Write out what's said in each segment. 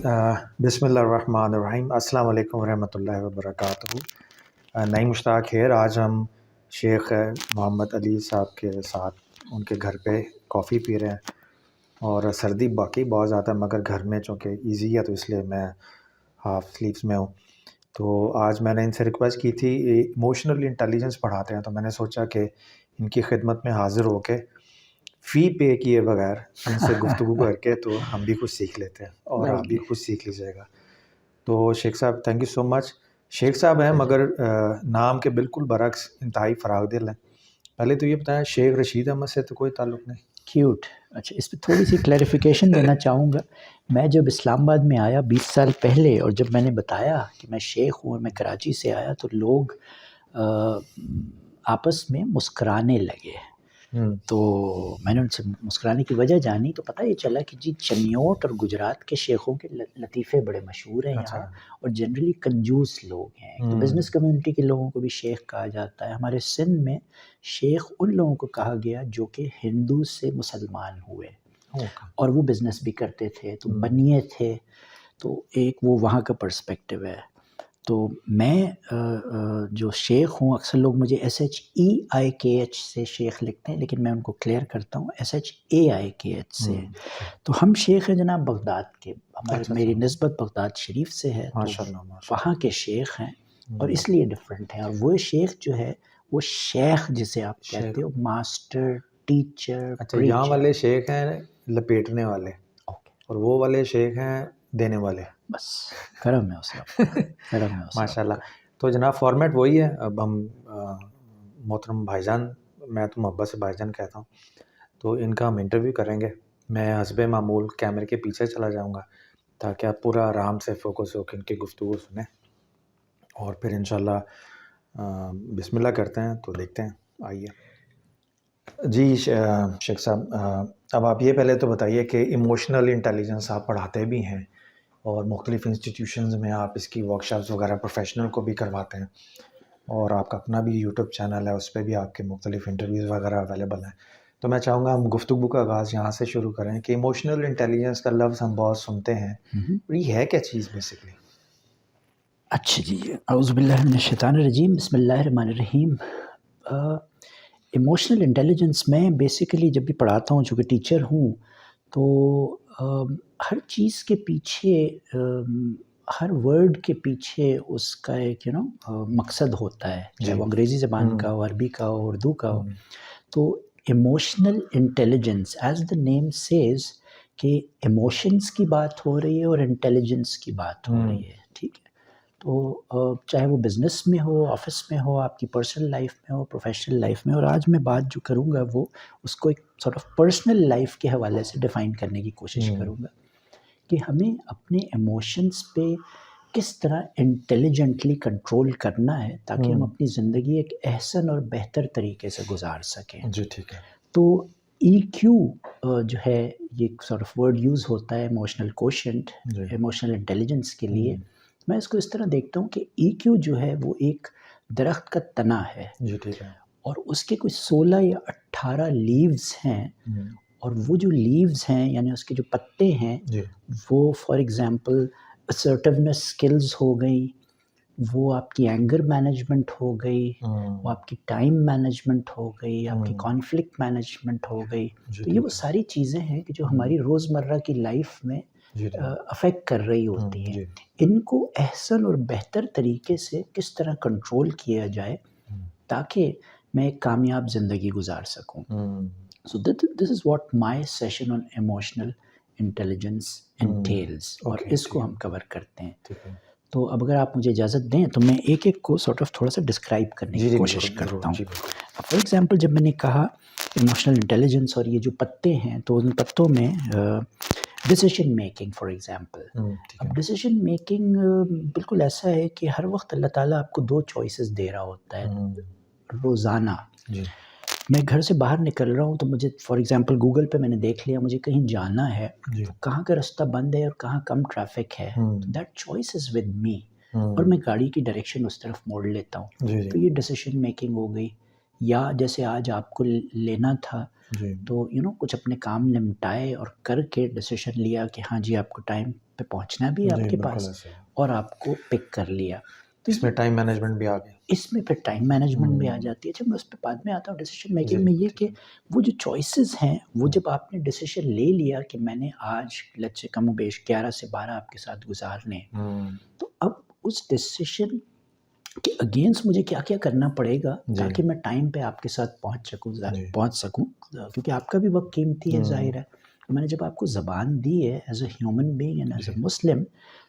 बिस्मिल्लाहिर्रहमानिर्रहीम अस्सलाम वालेकुम रहमतुल्लाहि व बरकातहू। नई मुश्ताक खैर। आज हम शेख मोहम्मद अली साहब के साथ उनके घर पे कॉफ़ी पी रहे हैं और सर्दी बाकी बहुत ज़्यादा, मगर घर में चूँकि ईज़ी है तो इसलिए मैं हाफ़ स्लीव्स में हूँ। तो आज मैंने इनसे रिक्वेस्ट की थी, इमोशनल इंटेलिजेंस पढ़ाते हैं, तो मैंने सोचा कि इनकी खिदमत में हाज़िर होके फ़ी पे किए बगैर इनसे गुफ्तगू करके तो हम भी कुछ सीख लेते हैं और आप भी लाइवली। कुछ सीख लीजिएगा। तो Sheikh Sahab, thank you so much. Sheikh Sahab हैं मगर नाम के बिल्कुल बरक्स इंतहाई फ़रागदिल हैं। पहले तो ये बताएं, शेख रशीद अहमद से तो कोई ताल्लुक़ नहीं? क्यूट। अच्छा, इस पे थोड़ी सी क्लैरिफिकेशन देना चाहूँगा। मैं जब इस्लामाबाद में आया 20 साल पहले, और जब मैंने बताया कि मैं शेख हूँ और मैं कराची से आया, तो लोग अ, आपस में मुस्कुराने लगे। तो मैंने उनसे मुस्कुराने की वजह जानी तो पता ये चला कि जी, चनियोट और गुजरात के शेखों के लतीफ़े बड़े मशहूर हैं अच्छा। यहाँ, और जनरली कंजूस लोग हैं। तो बिज़नेस कम्युनिटी के लोगों को भी शेख कहा जाता है। हमारे सिंध में शेख उन लोगों को कहा गया जो कि हिंदू से मुसलमान हुए ओके। और वो बिज़नेस भी करते थे, तो बनिए थे। तो एक वो वहाँ का पर्सपेक्टिव है। तो मैं जो शेख हूँ, अक्सर लोग मुझे SHEIKH से शेख लिखते हैं, लेकिन मैं उनको क्लियर करता हूँ SHAIKH से। तो हम शेख हैं जनाब बगदाद के। अच्छा मेरी अच्छा। निस्बत बगदाद शरीफ से है, तो माशाल्लाह माशाल्लाह। वहाँ के शेख हैं और इसलिए डिफरेंट हैं। और वो शेख जो है, वो शेख जिसे आप शेख। कहते हो, मास्टर, टीचर, अच्छा, यहाँ प्रीचर। वाले शेख हैं लपेटने वाले ओके, और वो वाले शेख हैं देने वाले। बस करम है उस रब का, करम है उस रब माशाल्लाह। का। तो जनाब फॉर्मेट वही है। अब हम मोहतरम भाईजान, मैं तो मोहब्बत से भाईजान कहता हूँ, तो इनका हम इंटरव्यू करेंगे। मैं हस्बे मामूल कैमरे के पीछे चला जाऊँगा ताकि आप पूरा आराम से फोकस होकर इनकी गुफ्तगू सुने और फिर इंशाल्लाह बिस्मिल्लाह करते हैं। तो देखते हैं, आइए जी। शेख साहब, अब आप ये पहले तो बताइए कि इमोशनल इंटेलिजेंस आप पढ़ाते भी हैं और मुख्तलिफ़ इंस्टीट्यूशंस में आप इसकी वर्कशॉप्स वगैरह प्रोफेशनल को भी करवाते हैं, और आपका अपना भी यूट्यूब चैनल है, उस पे भी आपके मुख्तलिफ़ इंटरव्यूज़ वगैरह अवेलेबल हैं। तो मैं चाहूँगा हम गुफ्तगू का आगाज़ यहाँ से शुरू करें कि इमोशनल इंटेलिजेंस का लफ्ज़ हम बहुत सुनते हैं, और ये है क्या चीज़ बेसिकली? अच्छा जी, औज़ुबिल्लाहि मिनश्शैतानिर्रजीम, बिस्मिल्लाहिर्रहमानिर्रहीम। इमोशनल इंटेलिजेंस मैं बेसिकली जब भी पढ़ाता हूँ, चूँकि टीचर हूँ, तो हर चीज़ के पीछे, हर वर्ड के पीछे उसका एक मकसद होता है, चाहे जी। वो अंग्रेज़ी ज़बान का हो, अरबी का हो, उर्दू का हो। हुँ। तो emotional intelligence as the name says कि इमोशंस की बात हो रही है और इंटेलिजेंस की बात हो रही है, ठीक है? तो चाहे वो बिज़नेस में हो, ऑफ़िस में हो, आपकी पर्सनल लाइफ़ में हो, प्रोफ़ेशनल लाइफ़ में। और आज मैं बात जो करूँगा वो उसको एक सॉर्ट ऑफ़ पर्सनल लाइफ़ के हवाले से डिफ़ाइन करने की कोशिश करूँगा कि हमें अपने इमोशंस पे किस तरह इंटेलिजेंटली कंट्रोल करना है ताकि हम अपनी ज़िंदगी एक एहसन और बेहतर तरीके से गुज़ार सकें। जी, ठीक है। तो EQ जो है, ये सॉर्ट ऑफ वर्ड यूज़ होता है इमोशनल कोशेंट, जी। इमोशनल इंटेलिजेंस के लिए। मैं इसको इस तरह देखता हूँ कि EQ जो है वो एक दरख्त का तना है जी, ठीक है। और उसके कुछ 16 या 18 लीव्स हैं। और वो जो लीव्स हैं, यानी उसके जो पत्ते हैं, जी। वो फॉर एग्ज़ाम्पल असर्टिवनेस स्किल्स हो गई, वो आपकी एंगर मैनेजमेंट हो गई, वो आपकी टाइम मैनेजमेंट हो गई, आपकी कॉन्फ्लिक्ट मैनेजमेंट हो गई। जी, तो ये वो ठीक है। सारी चीज़ें हैं कि जो हमारी रोज़मर्रा की लाइफ में जी, जी। अफ़ेक्ट कर रही होती हैं। जी। इनको अहसन और बेहतर तरीके से किस तरह कंट्रोल किया जाए ताकि मैं एक कामयाब ज़िंदगी गुज़ार सकूँ। So this is what my session on emotional intelligence एंटेल्स, और ओके, इसको ठीक हम है, कवर करते हैं। ठीक है। तो अब अगर आप मुझे इजाज़त दें तो मैं एक-एक को सॉर्ट ऑफ थोड़ा-सा डिस्क्राइब करने जी, की जी, कोशिश बिल्कुल, ज़रूर। करता हूँ। जी, बिल्कुल। फॉर एग्ज़ाम्पल, जब मैंने कहा इमोशनल इंटेलिजेंस और ये जो पत्ते हैं, तो उन पत्तों में डिसीजन मेकिंग फॉर एग्ज़ाम्पल। ठीक अब है। डिसीजन मेकिंग बिल्कुल ऐसा है कि हर वक़्त अल्लाह ताला आपको 2 चॉइसेस दे रहा होता है, रोज़ाना। जी। मैं घर से बाहर निकल रहा हूँ तो मुझे फॉर एग्ज़ाम्पल गूगल पे मैंने देख लिया मुझे कहीं जाना है, जी। तो कहाँ का रास्ता बंद है और कहाँ कम ट्रैफ़िक है, तो that choice is with me, और मैं गाड़ी की डायरेक्शन उस तरफ मोड़ लेता हूँ। जी, जी। तो ये डिसीजन मेकिंग हो गई। या जैसे आज आपको लेना था जी। तो कुछ अपने काम निपटाए और करके डिसीजन लिया कि हाँ जी, आपको टाइम पे पहुंचना भी है जी, आपके बिल्कुल पास, ऐसे ही। और आपको पिक कर लिया। तो इसमें ये टाइम मैनेजमेंट भी आ गया। इसमें फिर टाइम मैनेजमेंट भी आ हुँ। जाती है। अच्छा, मैं उस पे बाद में आता हूँ डिसीजन जी, मेकिंग में, ये ठीक कि है। वो जो चॉइसेस हैं, वो हुँ, जब आपने डिसीजन ले लिया कि मैंने आज लेट्स से कमोबेश 11 से 12 आपके साथ गुज़ारने हैं, हुँ। तो अब उस डिसीजन के अगेंस्ट मुझे क्या-क्या करना पड़ेगा जी, ताकि मैं टाइम पे आपके साथ जी। पहुँच सकूँ, क्योंकि आपका भी वक़्त कीमती है, हुँ। ज़ाहिर है। तो मैंने जब आपको ज़बान दी है as a human being and as a जी, मुस्लिम,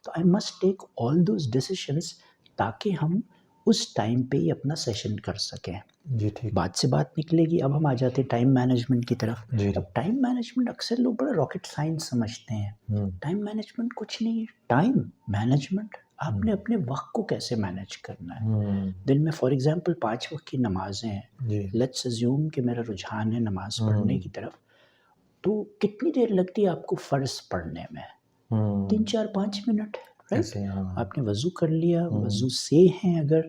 तो I must take all those decisions ताकि हम उस टाइम पे ही अपना सेशन कर सकें। जी, ठीक है। बात से बात निकलेगी, अब हम आ जाते हैं टाइम मैनेजमेंट की तरफ। जी, जी। अब टाइम मैनेजमेंट अक्सर लोग बड़ा रॉकेट साइंस समझते हैं। हुँ, टाइम मैनेजमेंट कुछ नहीं है। टाइम मैनेजमेंट, हुँ, आपने अपने वक़्त को कैसे मैनेज करना है। हुँ। दिन में फॉर एग्ज़ाम्पल 5 वक़्त की नमाज़ें हैं। जी। लेट्स अज़्यूम कि मेरा रुझान है नमाज़ पढ़ने हुँ, की तरफ, तो कितनी देर लगती है आपको फ़र्ज़ पढ़ने में? 3, हुँ। 4, 5 मिनट, राइट? ऐसे ही, हाँ। आपने वज़ू कर लिया, हुँ। वज़ू से हैं अगर,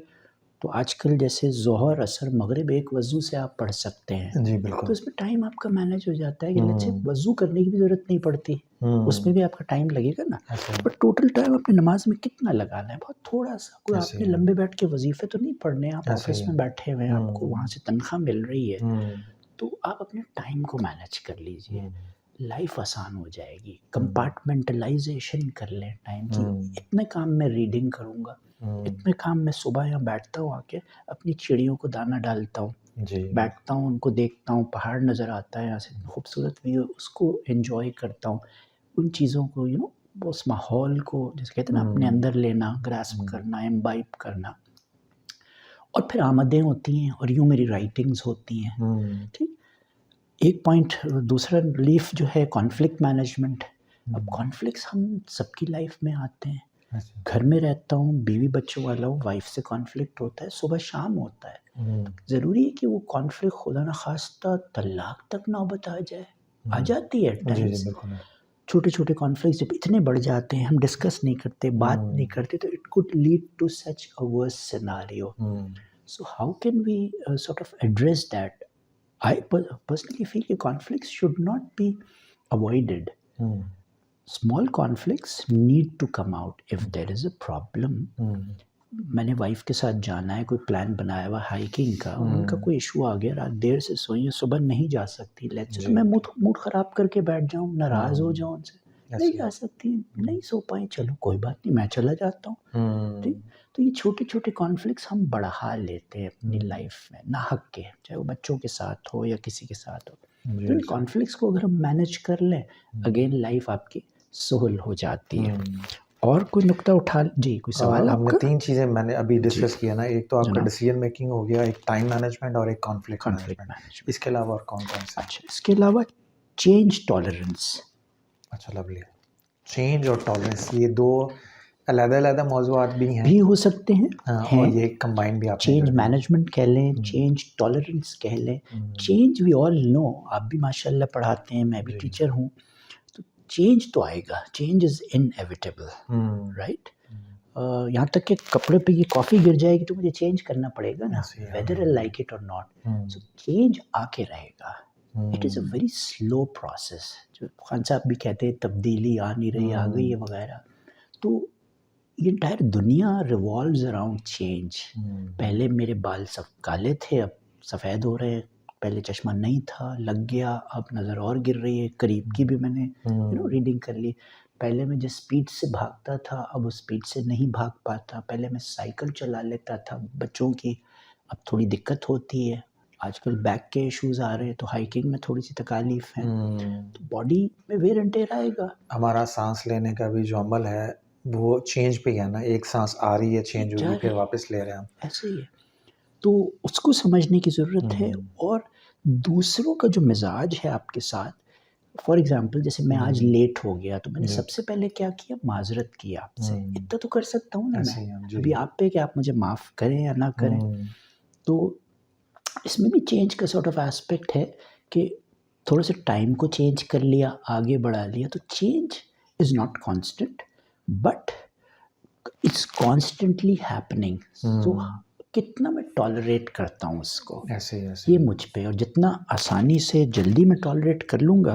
तो आजकल जैसे ज़ोहर, असर, मगरिब एक वज़ू से आप पढ़ सकते हैं। जी, तो बिल्कुल। इसमें टाइम आपका मैनेज हो जाता है कि लेट्स से हुँ, वज़ू करने की भी ज़रूरत नहीं पड़ती। हुँ। उसमें भी आपका टाइम लगेगा ना, ऐसे ही, बट टोटल टाइम अपनी नमाज़ में कितना लगाना है? बहुत थोड़ा-सा। कोई ऐसे आपने ही, हाँ। लंबे बैठ के वज़ीफ़े तो नहीं पढ़ने, आप ऐसे ही ऑफ़िस है। में बैठे हुए हैं, आपको वहाँ हुँ, से तनख़्वाह मिल रही है, हुँ, तो आप अपने टाइम को मैनेज कर लीजिए। हुँ, लाइफ़ आसान हो जाएगी। हुँ, कंपार्टमेंटलाइज़ेशन कर लें टाइम की, हुँ, इतने काम मैं रीडिंग करूँगा, हुँ। इतने काम मैं सुबह यहाँ बैठता हूँ आके अपनी चिड़ियों को दाना डालता हूँ, जी, बैठता हूँ, उनको देखता हूँ, पहाड़ नज़र आता है यहाँ से, खूबसूरत व्यू, उसको एन्जॉय करता हूँ। उन चीज़ों को उस माहौल को जिसे कहते हैं ना अपने हुँ, अंदर लेना, ग्रास्प हुँ, करना, इम्बाइब करना, और फिर आमदें होती हैं और यूँ मेरी राइटिंग्स होती हैं, हुँ, ठीक? एक पॉइंट दूसरा लीफ जो है कॉन्फ्लिक्ट मैनेजमेंट। अब हुँ। कॉन्फ्लिक्ट्स हम सबकी लाइफ में आते हैं। ऐसे। घर में रहता हूँ, बीवी बच्चों वाला हूँ, वाइफ से कॉन्फ्लिक्ट होता है, सुबह शाम होता है। हुँ, ज़रूरी है कि वो कॉन्फ्लिक्ट खुदा न खास्ता तलाक तक नौबत आ जाए। आ हुँ। जाती है एट जी, जी, टाइम्स। बिल्कुल है। छोटे-छोटे कॉन्फ्लिक्ट्स जब इतने बढ़ जाते हैं, हम डिस्कस नहीं करते, बात नहीं हुँ, करते, तो it could lead to such a worse scenario. हुँ, So how can we sort of address that? I personally feel that conflicts should not be avoided. Hmm, Small conflicts need to come out if hmm, there is a problem. हुँ, मैंने wife के साथ जाना है, कोई plan बनाया हुआ hiking का, उनका हुँ। कोई इशू आ गया, रात देर से सोई हैं, सुबह नहीं जा सकती लेट्स से, तो जी, मैं मूड ठीक। मूड ख़राब करके बैठ जाऊँ, नाराज़ हो हुँ, जाऊँ उनसे, नहीं ऐसे ही। जा सकती, हुँ, नहीं सो पाई, चलो कोई बात नहीं, मैं चला जाता हूँ। ठीक? हुँ, तो ये छोटे-छोटे कॉन्फ्लिक्ट्स हम बढ़ा लेते हैं अपनी हुँ। लाइफ में, नाहक के, चाहे वो बच्चों के साथ हो या किसी के साथ हो। तो जी, इन जी। कॉन्फ्लिक्ट्स को अगर हम मैनेज कर लें, हुँ, अगेन लाइफ आपकी सुहल हो जाती है। हुँ। और कोई नुक्ता उठा जी, कोई सवाल हमने आपका? 3 चीज़ें मैंने अभी जी, डिस्कस किया ना, एक तो आपका जनाब, डिसीज़न मेकिंग हो गया, एक टाइम मैनेजमेंट और एक कॉन्फ्लिक्ट कॉन्फ्लिक्ट मैनेजमेंट। मैनेजमेंट। इसके अलावा और कौन-कौन से हैं? अच्छा, इसके अलावा चेंज टॉलरेंस अच्छा, लवली। चेंज और टॉलरेंस ये 2 अलग-अलग मौज़ूआत भी हैं। भी हो सकते हैं, और ये कंबाइन भी आपने चेंज कर दिए। मैनेजमेंट कह लें, हुँ, चेंज टॉलरेंस कह लें, हुँ, चेंज वी ऑल नो, आप भी माशाल्लाह पढ़ाते हैं, मैं भी जी। टीचर हूँ, तो चेंज तो आएगा, change is inevitable, hmm, right? Hmm, यहाँ तक कि कपड़े पे ये कॉफ़ी गिर जाएगी तो मुझे चेंज करना पड़ेगा ना, ऐसे ही वेदर आई हाँ। लाइक इट और नॉट। हुँ, सो चेंज आके रहेगा। It is a hmm, very slow process, जो खान साहब भी कहते हैं तब्दीली आ नहीं रही, आ गई है हुँ, वगैरह। तो ये एंटायर दुनिया रिवॉल्व्स अराउंड चेंज। हुँ, पहले मेरे बाल सब काले थे, अब सफ़ेद हो रहे हैं। पहले चश्मा नहीं था, लग गया, अब नज़र और गिर रही है। करीब की भी मैंने हुँ, रीडिंग कर ली। पहले मैं जिस स्पीड से भागता था, अब उस स्पीड से नहीं भाग पाता। पहले मैं साइकिल चला लेता था बच्चों की, अब थोड़ी दिक्कत होती है। आजकल बैक के इश्यूज़ आ रहे हैं, तो हाइकिंग में थोड़ी-सी तकालीफ़ है। हुँ। तो बॉडी में वेयर एंड टेयर आएगा। हमारा साँस लेने का भी जो अमल है, वो चेंज पे ही है ना, एक साँस आ रही है, चेंज जा होगी, फिर रही है, वापस ले रहे हैं हम। ऐसे ही है। तो उसको समझने की ज़रूरत है, हुँ, और दूसरों का जो मिज़ाज है आपके साथ, फॉर एग्ज़ाम्पल जैसे मैं आज हुँ, लेट हो गया, तो मैंने जी। सबसे पहले क्या किया, माज़रत की आपसे। हुँ, इतना तो कर सकता हूँ ना मैं। ऐसे ही हम जी। अभी आप पे कि आप मुझे माफ़ करें या ना करें। हुँ, तो इसमें भी चेंज का सॉर्ट ऑफ एस्पेक्ट है कि थोड़ा-सा टाइम को चेंज कर लिया, आगे बढ़ा लिया, तो change is not constant, but it's constantly happening. So hmm, कितना मैं टॉलरेट करता हूँ उसको, ऐसे ही ऐसे ये ही। मुझ पे। और जितना आसानी से जल्दी मैं टॉलरेट कर लूँगा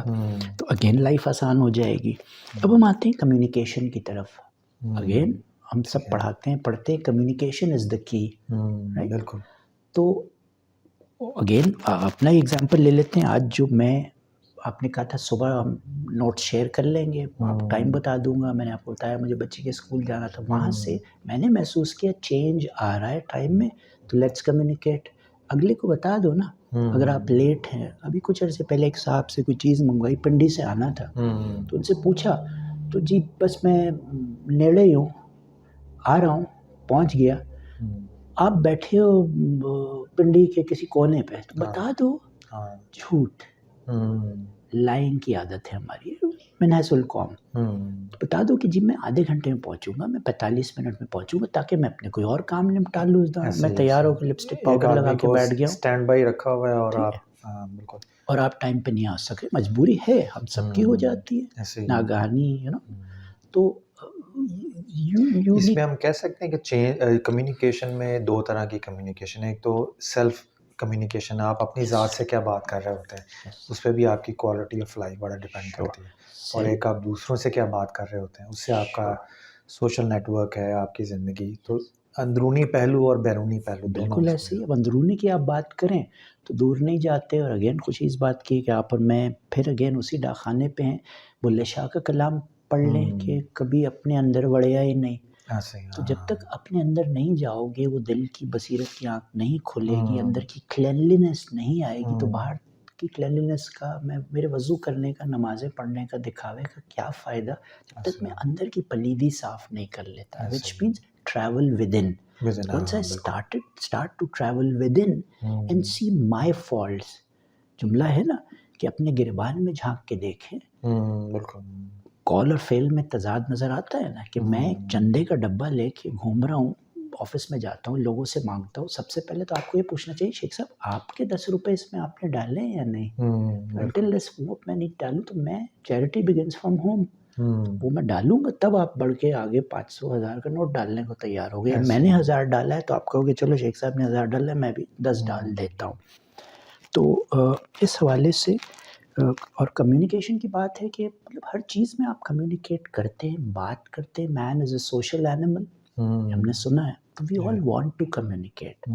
तो अगेन लाइफ आसान हो जाएगी। अब हम आते हैं कम्युनिकेशन की तरफ। अगेन हम ठीक सब है। पढ़ाते हैं, पढ़ते हैं, communication is the key, right? बिल्कुल। तो अगेन अपना ही एग्जांपल ले लेते हैं। आज जो मैं, आपने कहा था सुबह हम नोट्स शेयर कर लेंगे, आप टाइम बता दूंगा, मैंने आपको बताया मुझे बच्चे के स्कूल जाना था, वहाँ से मैंने महसूस किया चेंज आ रहा है टाइम में, तो लेट्स कम्युनिकेट। अगले को बता दो ना। अगर आप लेट हैं, अभी कुछ अर्से पहले एक साहब से कोई चीज़ मंगवाई, पिंडी से आना था, तो उनसे पूछा, तो जी बस मैं नेड़े ही हूँ, आ रहा हूँ, पहुँच गया। आप बैठे हो पिंडी के किसी कोने पे, तो बता दो। हाँ। झूठ, लाइंग की आदत है हमारी, मिनहसुल कौम। तो बता दो कि जी मैं आधे घंटे में पहुंचूंगा, मैं 45 मिनट में पहुंचूंगा, ताकि मैं अपने कोई और काम निपटा लूँ इस दौरान। ऐसे मैं ही तैयार ऐसे होकर ही। लिपस्टिक एक पाउडर लगा आदमी के को बैठ गया हूँ, स्टैंड बाई रखा हुआ है और ठीक है, आप बिल्कुल। और आप टाइम पे नहीं आ सके, मजबूरी है, हम सबकी हो जाती है, ऐसे ही। नागहानी, तो यू इसमें नीड। हम कह सकते हैं कि कम्युनिकेशन में दो तरह की कम्युनिकेशन है। एक तो सेल्फ कम्युनिकेशन, आप अपनी ज़ात से क्या बात कर रहे होते हैं, उस पर भी आपकी क्वालिटी ऑफ लाइफ बड़ा डिपेंड करती है। और एक आप दूसरों से क्या बात कर रहे होते हैं, उससे आपका सोशल नेटवर्क है, आपकी ज़िंदगी। तो अंदरूनी पहलू और बैरूनी पहलू दोनों बिल्कुल उसमें ऐसे ही। अब अंदरूनी की आप बात करें तो दूर नहीं जाते। और अगेन कुछ इस बात की कि आप और मैं फिर अगेन उसी डाखाने पे हैं, बुल्ले शाह का कलाम पढ़ लें कि कभी अपने अंदर वड़या ही नहीं। ऐसे ही। तो जब तक अपने अंदर नहीं जाओगे, वो दिल की बसीरत की आँख नहीं खुलेगी, अंदर की क्लेanलीनेस नहीं आएगी, तो बाहर की क्लेanलीनेस का, मैं मेरे वज़ू करने का, नमाज़ें पढ़ने का, दिखावे का क्या फ़ायदा जब तक मैं अंदर की पलीदी साफ़ नहीं कर लेता। Which means travel within. Once I start to travel within and see my faults, जुमला है ना कि अपने गिरबान में झांक के देखें। बिल्कुल। कॉल और फेल में तज़ाद नज़र आता है ना, कि मैं एक चंदे का डब्बा लेके घूम रहा हूँ, ऑफिस में जाता हूँ, लोगों से मांगता हूँ। सबसे पहले तो आपको ये पूछना चाहिए, शेख साहब आपके 10 रुपए इसमें आपने डाले हैं या नहीं? Until this वो मैं नहीं डालूँ तो मैं, चैरिटी बिगिंस फ्रॉम होम। वो मैं डालूँगा तब आप बढ़ के आगे 500 1000 का नोट डालने को तैयार हो गए। ऐसे मैंने ही। 1000 डाला है तो आप कहोगे चलो शेख साहब ने 1000 डाला है, मैं भी 10 डाल देता हूँ। तो इस हवाले से और कम्युनिकेशन की बात है कि मतलब हर चीज़ में आप कम्युनिकेट करते हैं, बात करते हैं। Man is a social animal, हमने सुना है, तो we all want to communicate.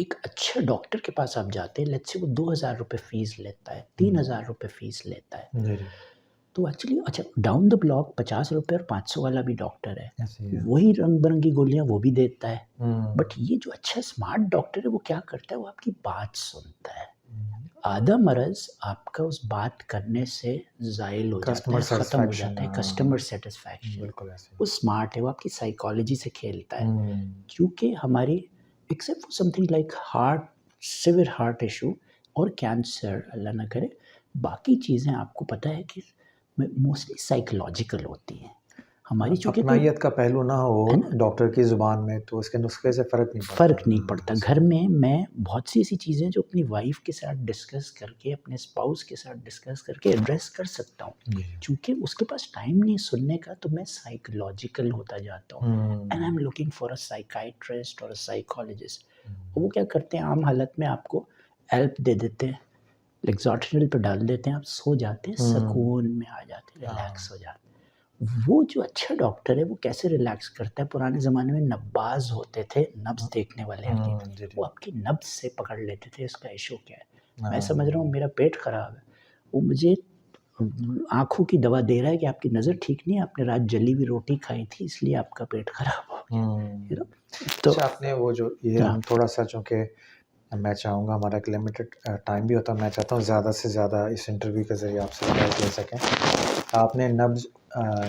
एक अच्छे डॉक्टर के पास आप जाते हैं, लेट्स से वो 2000 रुपए फीस लेता है, 3000 रुपए फीस लेता है, जी जी। तो एक्चुअली अच्छा डाउन द ब्लॉक 50 रुपए और 500 वाला भी डॉक्टर है, ऐसे ही है। वही रंग बिरंगी गोलियां वो भी देता है। हम्म। बट ये जो अच्छा स्मार्ट डॉक्टर है वो क्या करता है, वो आपकी बात सुनता है। आधा मरज आपका उस बात करने से ज़ाइल हो जाता कस्टमर है, ख़त्म हो सेटिस्फैक्शन। जाता है, कस्टमर सेटिस्फैक्शन। बिल्कुल ऐसे वो स्मार्ट है, वो आपकी साइकोलॉजी से खेलता है, ही। क्योंकि हमारी except for something like heart, severe heart issue और कैंसर, अल्लाह ना करे, बाकी चीज़ें आपको पता है कि मोस्टली साइकोलॉजिकल होती हैं हमारी, चूँकि कोई, अपनाहियत का पहलू ना हो है ना, डॉक्टर की ज़ुबान में, तो उसके नुस्खे से फ़र्क नहीं पड़ता। फ़र्क नहीं पड़ता। घर में मैं बहुत सी ऐसी चीज़ें जो अपनी वाइफ़ के साथ डिस्कस करके, अपने स्पाउस के साथ डिस्कस करके एड्रेस कर सकता हूँ। जी। चूँकि उसके पास टाइम नहीं है सुनने का, तो मैं साइकोलॉजिकल होता जाता हूँ and I am looking for a psychiatrist और अ साइकोलॉजिस्ट। वो क्या करते हैं, आम हालत में आपको हेल्प दे देते हैं, लेक्सोटिनिल पे डाल देते हैं, आप सो जाते हैं, सुकून में आ जाते हैं, रिलैक्स हो जाते हैं। वो जो अच्छा डॉक्टर है वो कैसे रिलैक्स करता है, पुराने ज़माने में नब्बाज़ होते थे, नब्ज़ देखने वाले हकीम, जी जी। वो आपकी नब्ज़ से पकड़ लेते थे इसका इशू क्या है। मैं समझ हाँ। रहा हूँ मेरा पेट ख़राब है, वो मुझे आँखों की दवा दे रहा है कि आपकी नज़र ठीक नहीं है, आपने रात जली हुई रोटी खाई थी इसलिए आपका पेट ख़राब हो गया, यू नो। तो अच्छा, आपने वो जो ये हाँ, हम थोड़ा-सा, चूँकि मैं चाहूँगा हमारा एक लिमिटेड टाइम भी होता है, मैं चाहता हूँ ज़्यादा से ज़्यादा इस इंटरव्यू के ज़रिए आपसे एडवाइस ले सकें। आपने नब्ज़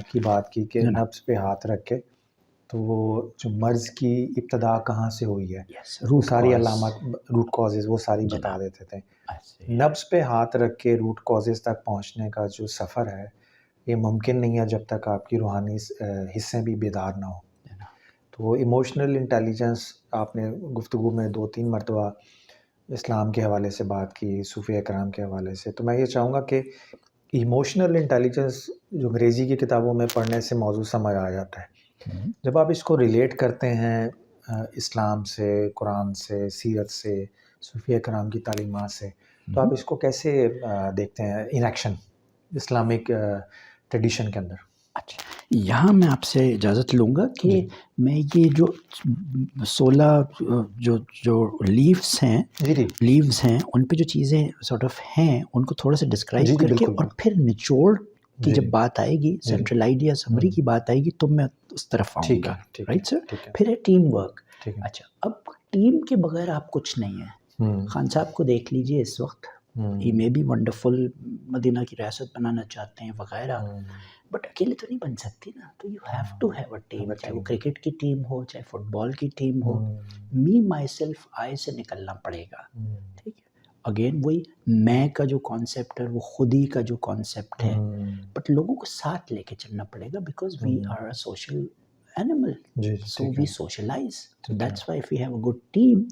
की बात की कि नो, नो, नब्ज़ पे हाथ रख के, तो वो जो मर्ज़ की इब्तिदा कहाँ से हुई है, यस, वो रूट सारी कॉज़, अलामत, रूट कॉज़ेज़ वो सारी बता जनाब, देते थे। ऐसे नब्ज़ पे हाथ रख के रूट कॉज़ेज़ तक पहुँचने का जो सफ़र है, ये मुमकिन नहीं है जब तक आपकी रूहानी हिस्से भी बेदार ना हो। तो इमोशनल इंटेलिजेंस, आपने गुफ्तगू में 2-3 मरतबा इस्लाम के हवाले से बात की, सूफ़िया कराम के हवाले से। तो मैं ये चाहूँगा कि इमोशनल इंटेलिजेंस जो अंग्रेज़ी की किताबों में पढ़ने से मौज़ू समझ आ जाता है। जब आप इसको रिलेट करते हैं इस्लाम से, कुरान से, सीरत से, सूफिया कराम की तालीमात से, तो आप इसको कैसे देखते हैं इन एक्शन इस्लामिक ट्रेडिशन के अंदर? अच्छा, यहाँ मैं आपसे इजाज़त लूँगा कि मैं ये जो 16 जो लीव्स हैं, लीव्स हैं, उन पे जो चीज़ें सॉर्ट ऑफ हैं, उनको थोड़ा सा डिस्क्राइब करके और फिर निचोड़ की जब बात आएगी, सेंट्रल आइडिया समरी की बात आएगी, तो मैं उस तरफ आऊँगा, राइट सर? फिर है टीम वर्क। अच्छा, अब टीम के बगैर आप कुछ नहीं है। खान साहब को देख लीजिए इस वक्त, ही मे बी वंडरफुल, मदीना की रियासत बनाना चाहते हैं वगैरह, बट अकेले तो नहीं बन सकती ना, तो you have to have a team, चाहे वो क्रिकेट की टीम हो, चाहे फुटबॉल की टीम हो। मी माई सेल्फ आई से निकलना पड़ेगा, ठीक है? अगेन वही मैं का जो कॉन्सेप्ट है, वो खुद ही का जो कॉन्सेप्ट है, बट लोगों को साथ लेके चलना पड़ेगा, because we are a social animal, so we socialize, so that's why if we have a good team.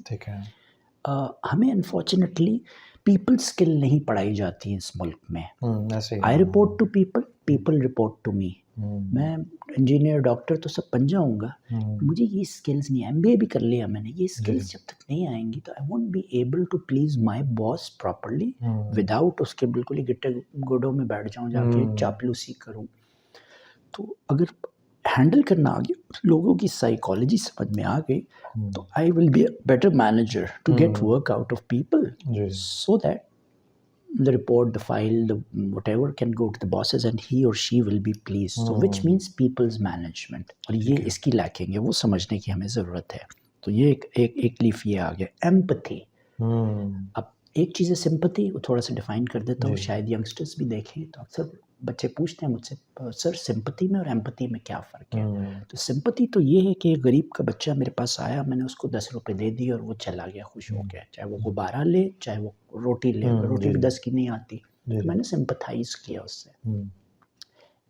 हमें अनफॉर्चुनेटली पीपल स्किल नहीं पढ़ाई जाती है इस मुल्क में। I report to people, people report to me. मैं इंजीनियर, डॉक्टर तो सब बन जाऊंगा, मुझे ये स्किल्स नहीं, एमबीए भी कर लिया मैंने, ये स्किल्स जब तक नहीं आएंगी तो I won't be able to please my boss properly, without उसके बिल्कुल ही गिट्टे गुडों में बैठ जाऊं, जाके चापलूसी करूं। तो अगर हैंडल करना आ गया, लोगों की साइकोलॉजी समझ में आ गई, तो I will be a better manager to get work out of people, so that the report, the file, the whatever can go to the bosses and he or she will be pleased. So which means people's management. और ये इसकी lacking है, वो समझने की हमें ज़रूरत है। तो ये एक लीफ ये आ गया। एम्पथी। अब एक चीज़ है सिंपथी, वो थोड़ा सा डिफाइन कर देता हूँ, शायद यंगस्टर्स भी देखें, तो अक्सर बच्चे पूछते हैं मुझसे, सर सिंपथी में और एम्पथी में क्या फ़र्क है? तो सिंपथी तो ये है कि गरीब का बच्चा मेरे पास आया, मैंने उसको 10 रुपए दे दिए और वो चला गया खुश हो गया, चाहे वो गुब्बारा ले, चाहे वो रोटी ले, रोटी भी 10 की नहीं आती, तो मैंने सिंपथाइज किया उससे।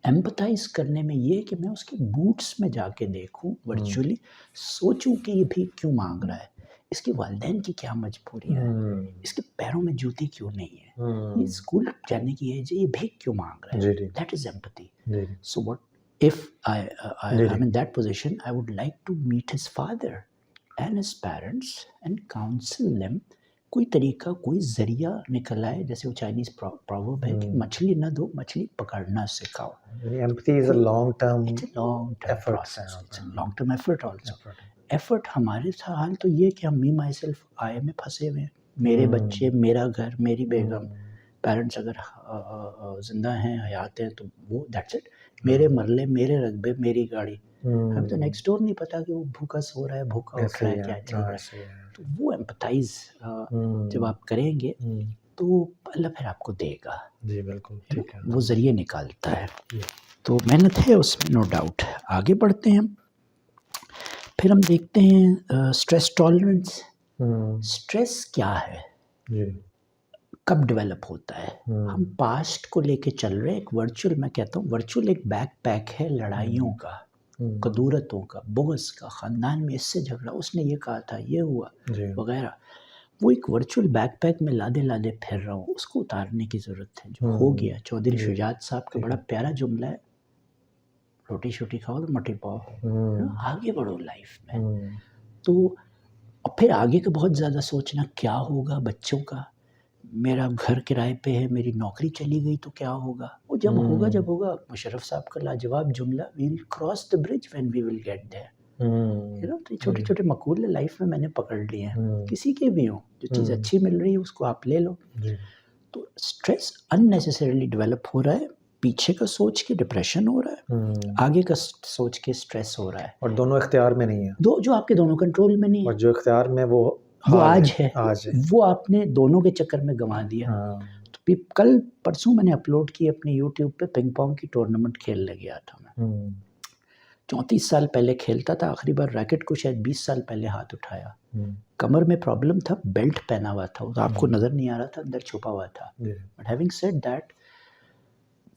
एम्पथाइज करने में ये कि मैं उसके बूट्स में जाके देखूं, वर्चुअली सोचूं कि ये भी क्यों मांग रहा है, इसके वालिदैन की क्या मजबूरी है, इसके पैरों में जूती क्यों नहीं है, ये स्कूल जाने की एज है, ये भीख क्यों मांग रहा है, that is empathy. So what if I am in that position, I would like to meet his father and his parents and counsel them, कोई तरीका, कोई जरिया निकल आए, जैसे वो चाइनीज प्रोवर्ब है कि मछली ना दो, मछली पकड़ना सिखाओ। Empathy is a long term effort process. It's a long term effort also. Effort हमारे हाल तो ये कि हम मी माई सेल्फ आए में फंसे हुए हैं, मेरे बच्चे, मेरा घर, मेरी बेगम, पेरेंट्स अगर जिंदा हैं, हयात हैं, तो वो दैट्स इट, मेरे मरले, मेरे रकबे, मेरी गाड़ी। हमें तो नेक्स्ट डोर नहीं पता कि वो भूखा सो रहा है, भूखा उठ रहा है, क्या चल रहा है। तो वो एम्पथाइज जब आप करेंगे तो अल्लाह फिर आपको देगा। जी बिल्कुल, ठीक है, वो जरिए निकालता है। तो मेहनत है उसमें, नो डाउट। आगे बढ़ते हैं, फिर हम देखते हैं स्ट्रेस टॉलरेंस। स्ट्रेस क्या है, कब डेवलप होता है? हम पास्ट को लेके चल रहे हैं, एक वर्चुअल, मैं कहता हूँ वर्चुअल एक बैकपैक है लड़ाइयों का, कदूरतों का, बोस का, ख़ानदान में इससे झगड़ा, उसने ये कहा था, ये हुआ वगैरह, वो एक वर्चुअल बैकपैक में लादे लादे फिर रहा हूँ, उसको उतारने की ज़रूरत है। जो हो गया, चौधरी शुजात साहब का बड़ा प्यारा जुमला है, रोटी शोटी खाओ तो मटी पाओ, आगे बढ़ो लाइफ में। तो और फिर आगे का बहुत ज़्यादा सोचना, क्या होगा बच्चों का, मेरा घर किराए पे है, मेरी नौकरी चली गई तो क्या होगा, वो जब होगा, जब होगा। मुशर्रफ साहब का लाजवाब जुमला, we will cross the bridge when we will get there. तो छोटे छोटे मकूल लाइफ में मैंने पकड़ लिए हैं, किसी के भी हो, जो चीज़ अच्छी मिल रही है उसको आप ले लो। तो स्ट्रेस अननेसेसरीली डेवलप हो रहा है, पीछे का सोच के डिप्रेशन हो रहा है, आगे का सोच के स्ट्रेस हो रहा है, और दोनों इख्तियार में नहीं है, जो आपके दोनों कंट्रोल में नहीं है, और जो इख्तियार में वो आज है, वो आपने दोनों के चक्कर में गंवा दिया। तो कल परसों मैंने अपलोड की अपने यूट्यूब पे, पिंग पोंग की टूर्नामेंट खेलने गया था मैं। 34 साल पहले खेलता था, आखिरी बार रैकेट को शायद 20 साल पहले हाथ उठाया। कमर में प्रॉब्लम था, बेल्ट पहना हुआ था, तो आपको नजर नहीं आ रहा था, अंदर छुपा हुआ था। But having said that,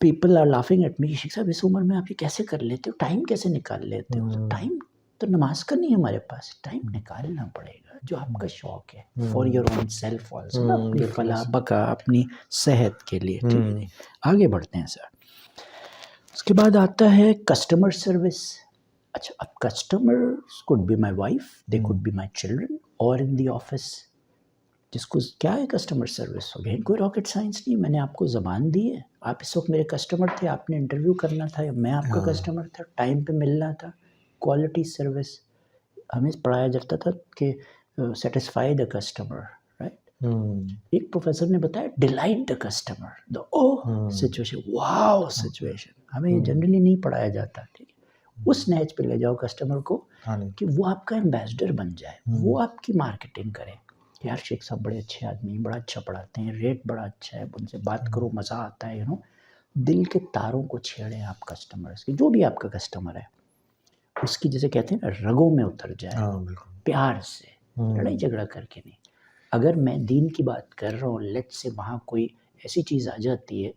people are laughing at me, Sheikh साहब इस उम्र में आप ये कैसे कर लेते हो, टाइम कैसे निकाल लेते हो? तो टाइम तो नमाज का नहीं है हमारे पास, टाइम निकालना पड़ेगा, जो आपका शौक है, for your own self also, अपनी फलाह बका, अपनी सेहत के लिए। ठीक है, आगे बढ़ते हैं सर। उसके बाद आता है कस्टमर सर्विस। अच्छा, अब customers could be my wife, they could be my children, और इन द ऑफिस। जिसको क्या है कस्टमर सर्विस, हो गया कोई रॉकेट साइंस नहीं। मैंने आपको ज़बान दी है, आप इस वक्त मेरे कस्टमर थे, आपने इंटरव्यू करना था, या मैं आपका हाँ। कस्टमर था, टाइम पे मिलना था, क्वालिटी सर्विस। हमें पढ़ाया जाता था कि सेटिस्फाई द कस्टमर, राइट। एक प्रोफेसर ने बताया delight the customer, the oh situation, wow situation. हमें जनरली नहीं पढ़ाया जाता, ठीक है। उस नहज पे ले जाओ कस्टमर को कि वो आपका एम्बेसडर बन जाए, वो आपकी मार्केटिंग करे। यार शेख साहब बड़े अच्छे आदमी, बड़ा अच्छा पढ़ाते हैं, रेट बड़ा अच्छा है, उनसे बात करो, मज़ा आता है, दिल के तारों को छेड़े आप कस्टमर्स की, जो भी आपका कस्टमर है, उसकी जैसे कहते हैं ना, रगों में उतर जाए, प्यार से, लड़ाई झगड़ा करके नहीं। अगर मैं दीन की बात कर रहा हूँ, लेट्स से वहाँ कोई ऐसी चीज़ आ जाती है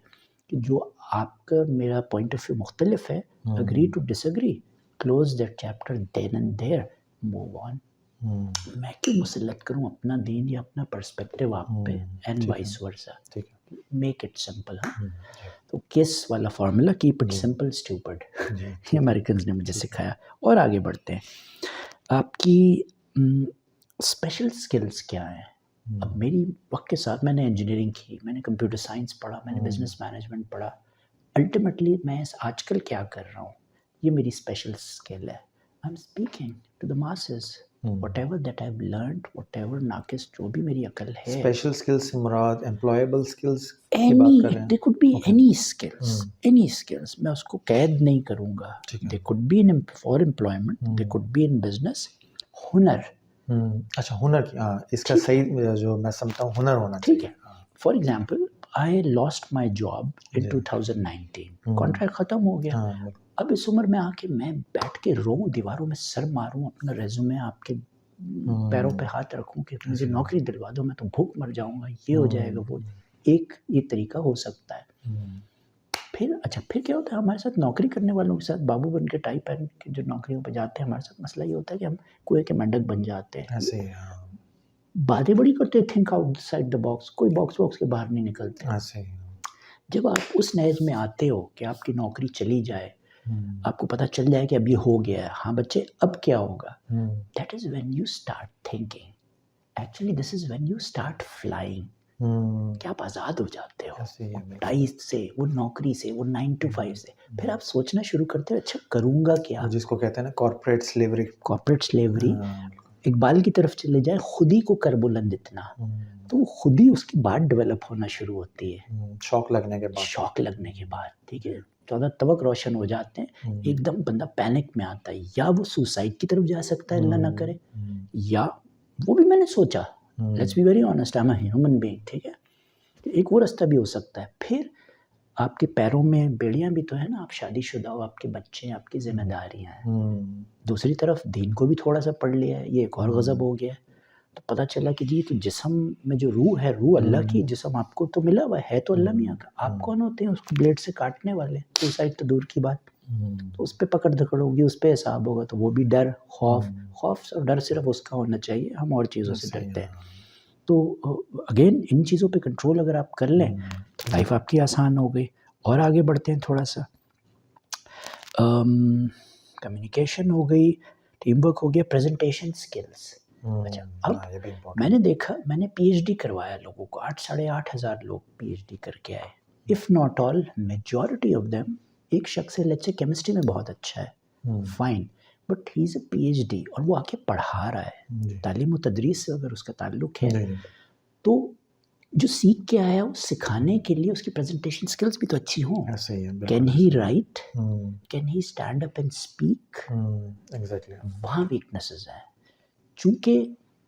कि जो आपका मेरा पॉइंट ऑफ व्यू मुख्तलिफ है, agree to disagree, close that chapter then and there, move on. मैं क्यों मुसल्लत करूँ अपना दीन या अपना पर्सपेक्टिव आप पे, and vice versa. Make it simple. हाँ, तो किस वाला formula, keep it simple stupid, ये अमेरिकन ने मुझे सिखाया। और आगे बढ़ते हैं, आपकी स्पेशल स्किल्स क्या हैं। अब मेरी वक्त के साथ मैंने इंजीनियरिंग की, मैंने कंप्यूटर साइंस पढ़ा, मैंने बिजनेस मैनेजमेंट पढ़ा। अल्टीमेटली मैं आजकल क्या कर रहा हूँ, ये मेरी स्पेशल स्किल है। I am speaking to the masses, whatever that I've learned, whatever नाकिस जो भी मेरी अकल है। स्पेशल स्किल्स से मुराद एम्प्लॉयबल स्किल्स की बात Any, कर रहे हैं? they could be any skills, any skills. मैं उसको कैद नहीं करूँगा। They could be in for employment, they could be in business, हुनर। अच्छा, हुनर की, इसका सही जो मैं समझता हूँ हुनर होना ठीक चाहिए। है। For example, I lost my job in 2019, contract ख़त्म हो गया। अब इस उम्र में आके मैं बैठ के रोऊं, दीवारों में सर मारूं, अपना रेज्यूमे आपके पैरों पे हाथ रखूं कि मुझे नौकरी दिलवा दो, मैं तो भूख मर जाऊंगा, ये हो जाएगा, वो एक ये तरीका हो सकता है। फिर अच्छा, फिर क्या होता है हमारे साथ नौकरी करने वालों के साथ, बाबू बन के टाई पहन के जो नौकरियों पे जाते हैं, हमारे साथ मसला ये होता है कि हम कुएं के मेंढक बन जाते हैं। ऐसे बातें बड़ी करते हैं, थिंक आउटसाइड द बॉक्स, कोई बॉक्स के बाहर नहीं निकलते। ऐसे जब आप उस नहज में आते हो कि आपकी नौकरी चली जाए, आपको पता चल जाए कि अब ये हो गया है, हाँ बच्चे अब क्या होगा, that is when you start thinking, actually this is when you start flying. कि आप आज़ाद हो जाते हो टाई से, वो नौकरी से, वो 9 to 5 से। फिर आप सोचना शुरू करते हो, अच्छा करूँगा क्या, जिसको कहते हैं ना corporate slavery. Corporate slavery. Iqbal की तरफ चले जाए, खुद ही को कर बुलंद इतना, तो वो खुद ही उसकी बात डेवलप होना शुरू होती है, शौक लगने के बाद, ठीक है। 14 तबक रोशन हो जाते हैं, एकदम बंदा पैनिक में आता है, या वो सुसाइड की तरफ जा सकता है, अल्लाह ना करे, या वो भी मैंने सोचा, let's be very honest, I am a human being, ठीक है, एक वो रास्ता भी हो सकता है। फिर आपके पैरों में बेड़ियां भी तो है ना, आप शादीशुदा हो, आपके बच्चे हैं, आपकी जिम्मेदारियां हैं। दूसरी तरफ दीन को भी थोड़ा सा पढ़ लिया है, ये एक और गज़ब हो गया, तो पता चला कि जी तो जिस्म में जो रूह है, रूह अल्लाह की, जिस्म आपको तो मिला हुआ है तो अल्लाह मियाँ का, आप कौन होते हैं उसको ब्लेड से काटने वाले, सुसाइड तो दूर की बात। तो उस पर पकड़ धकड़ होगी, उस पर हिसाब होगा, तो वो भी डर, खौफ और डर सिर्फ उसका होना चाहिए, हम और चीज़ों से डरते हैं। तो अगेन इन चीज़ों पे कंट्रोल अगर आप कर लें तो लाइफ आपकी आसान हो गई। और आगे बढ़ते हैं थोड़ा सा, कम्युनिकेशन हो गई, टीम वर्क हो गया, प्रेजेंटेशन स्किल्स। अच्छा, अब मैंने देखा, मैंने पीएचडी करवाया लोगों को, 8 साढ़े 8 हज़ार लोग पीएचडी करके आए, if not all majority of them. एक शख्स है लेट्स से केमिस्ट्री में बहुत अच्छा है, fine, but he is a PhD और वो आके पढ़ा रहा है, तालीम व तदरीस से अगर उसका ताल्लुक है, तो जो सीख के आया वो सिखाने के लिए उसकी प्रेजेंटेशन स्किल्स भी तो अच्छी हों। Can he right, can he stand up and speak, exactly, वहाँ वीकनेसेस हैं। चूँकि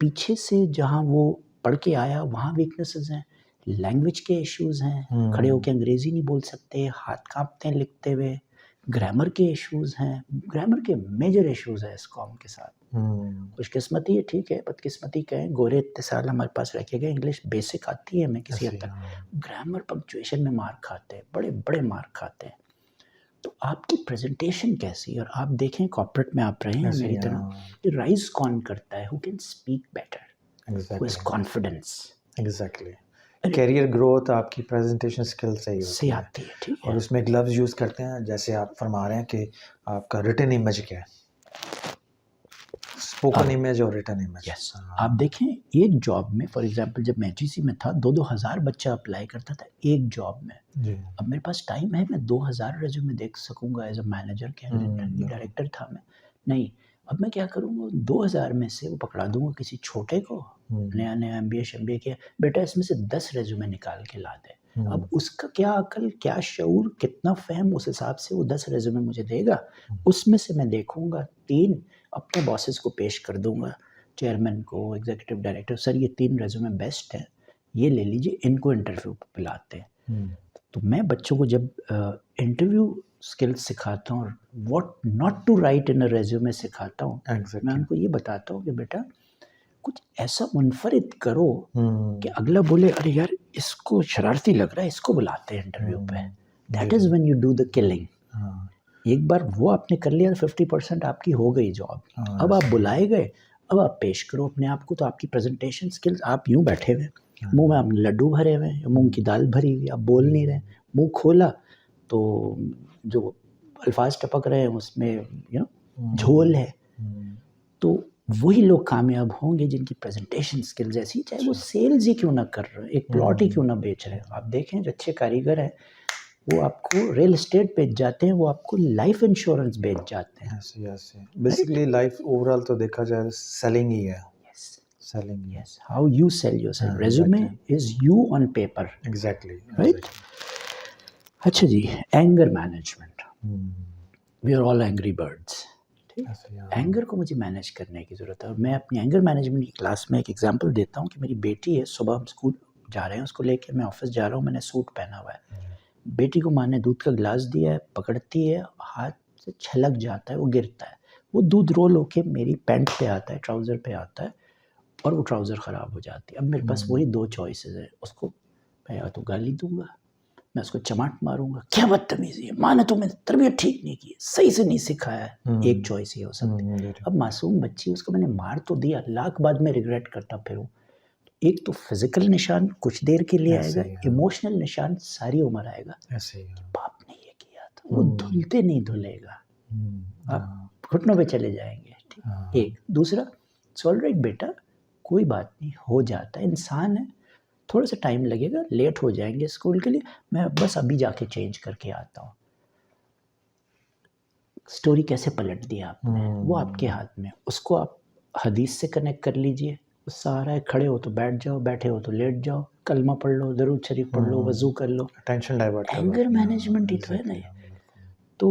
पीछे से जहाँ वो पढ़ के आया वहाँ वीकनेसेस हैं, लैंग्वेज के इश्यूज़ हैं, खड़े होकर अंग्रेज़ी नहीं बोल सकते, हाथ काँपते हैं लिखते हुए, ग्रामर के इश्यूज़ हैं, ग्रामर के मेजर इश्यूज़ हैं इस कौम के साथ। खुशकिस्मती है, ठीक है, बदकिस्मती कहें, गोरे इतने साल हमारे पास रह के गए, इंग्लिश बेसिक आती है हमें किसी हद तक, ग्रामर पंक्चुएशन में मार खाते हैं, बड़े बड़े मार खाते हैं। तो आपकी प्रेजेंटेशन कैसी, और आप देखें कॉर्पोरेट में आप रहे हैं मेरी तरह, कि राइज कौन करता है, who can speak better, who has confidence. Exactly, career growth आपकी प्रेजेंटेशन स्किल से आती है, ठीक है। और उसमें ग्लव्स यूज़ करते हैं, जैसे आप फरमा रहे हैं कि आपका रिटन इमेज क्या है, स्पोकन इमेज और रिटन इमेज। यस, आप देखें एक जॉब में, फॉर एग्जांपल जब मैं जीसी में था 2-2 हज़ार बच्चा अप्लाई करता था एक जॉब में। जी। अब मेरे पास टाइम है, मैं 2000 रेज्यूमे देख सकूंगा एज अ मैनेजर क्या, इंटरव्यू डायरेक्टर था मैं नहीं। अब मैं क्या करूँगा, 2000 में से वो पकड़ा दूंगा किसी छोटे को, नया नया एमबीए शमबीए किया, बेटा इसमें से 10 रेज्यूमे निकाल के ला दे। अब उसका क्या अकल, क्या शऊर, कितना फहम, उस हिसाब से वो 10 रेज्यूमे मुझे देगा। उसमें से मैं देखूंगा 3 अपने बॉसेस को पेश कर दूंगा, चेयरमैन को, एग्जीक्यूटिव डायरेक्टर, सर ये 3 रेज्यूमे बेस्ट हैं, ये ले लीजिए, इनको इंटरव्यू पे बुलाते हैं। तो मैं बच्चों को जब इंटरव्यू स्किल्स सिखाता हूँ, what not to write in a resume सिखाता हूँ, मैं उनको ये बताता हूँ कि बेटा कुछ ऐसा मुनफरिद करो कि अगला बोले अरे यार इसको शरारती लग रहा है, इसको बुलाते हैं इंटरव्यू पे। That is when you do the killing. एक बार वो आपने कर लिया, 50% आपकी हो गई जॉब। अब आप बुलाए गए, अब आप पेश करो अपने आप को। तो आपकी प्रेजेंटेशन स्किल्स, आप यूँ बैठे हुए, मुंह में आपने लड्डू भरे हुए हैं, मूंग की दाल भरी हुई, आप बोल नहीं रहे, मुंह खोला तो जो अल्फाज टपक रहे हैं उसमें यू नो झोल है। तो वही लोग कामयाब होंगे जिनकी प्रेजेंटेशन स्किल्स ऐसी, चाहे वो सेल्स ही क्यों ना कर रहे हैं, एक प्लॉट ही क्यों ना बेच रहे हैं। आप देखें जो अच्छे कारीगर हैं वो आपको रियल एस्टेट बेच जाते हैं, वो आपको लाइफ इंश्योरेंस बेच जाते हैं। बेसिकली लाइफ ओवरऑल तो देखा जाए सेलिंग ही है। Selling. Yes, how you sell yourself. Resume is you on paper. Exactly. Right? अच्छा जी, anger management. We are all angry birds. Anger को मुझे मैनेज करने की ज़रूरत है। मैं अपनी एंगर मैनेजमेंट की क्लास में एक एग्जांपल देता हूँ कि मेरी बेटी है, सुबह हम स्कूल जा रहे हैं, उसको लेके मैं ऑफिस जा रहा हूँ, मैंने सूट पहना हुआ है। बेटी को माँ ने दूध का गिलास दिया है, पकड़ती है, हाथ से छलक जाता है, वो गिरता है, वो दूध रोल होके मेरी पैंट पे आता है, ट्राउज़र पे आता है, और वो ट्राउज़र ख़राब हो जाती है। अब मेरे पास वही 2 चॉइसेस है, उसको मैं या तो गाली दूंगा, मैं उसको चमाट मारूंगा, क्या बदतमीज़ी है, माँ ने तुम्हें तरबियत ठीक नहीं की, सही से नहीं सिखाया है। एक चॉइस ही हो सकती है। अब मासूम बच्ची, उसको मैंने मार तो दिया, लाख बाद में रिग्रेट करता फिरूँ। एक तो फिजिकल निशान कुछ देर के लिए आएगा, इमोशनल निशान सारी उम्र आएगा। बाप ने ये किया था, वो धुलते नहीं धुलेगा, आप घुटनों पे चले जाएंगे। ठीक, एक दूसरा, इट्स ऑलराइट बेटा, कोई बात नहीं, हो जाता है, इंसान है, थोड़ा सा टाइम लगेगा, लेट हो जाएंगे स्कूल के लिए, मैं बस अभी जाके चेंज करके आता हूँ। स्टोरी कैसे पलट दिया आपने, वो आपके हाथ में। उसको आप हदीस से कनेक्ट कर लीजिए, सारा है, खड़े हो तो बैठ जाओ, बैठे हो तो लेट जाओ, कलमा पढ़ लो, दरूद शरीफ पढ़ लो, वज़ू कर लो, टेंशन डाइवर्ट करो। एंगर मैनेजमेंट ही तो है ना। तो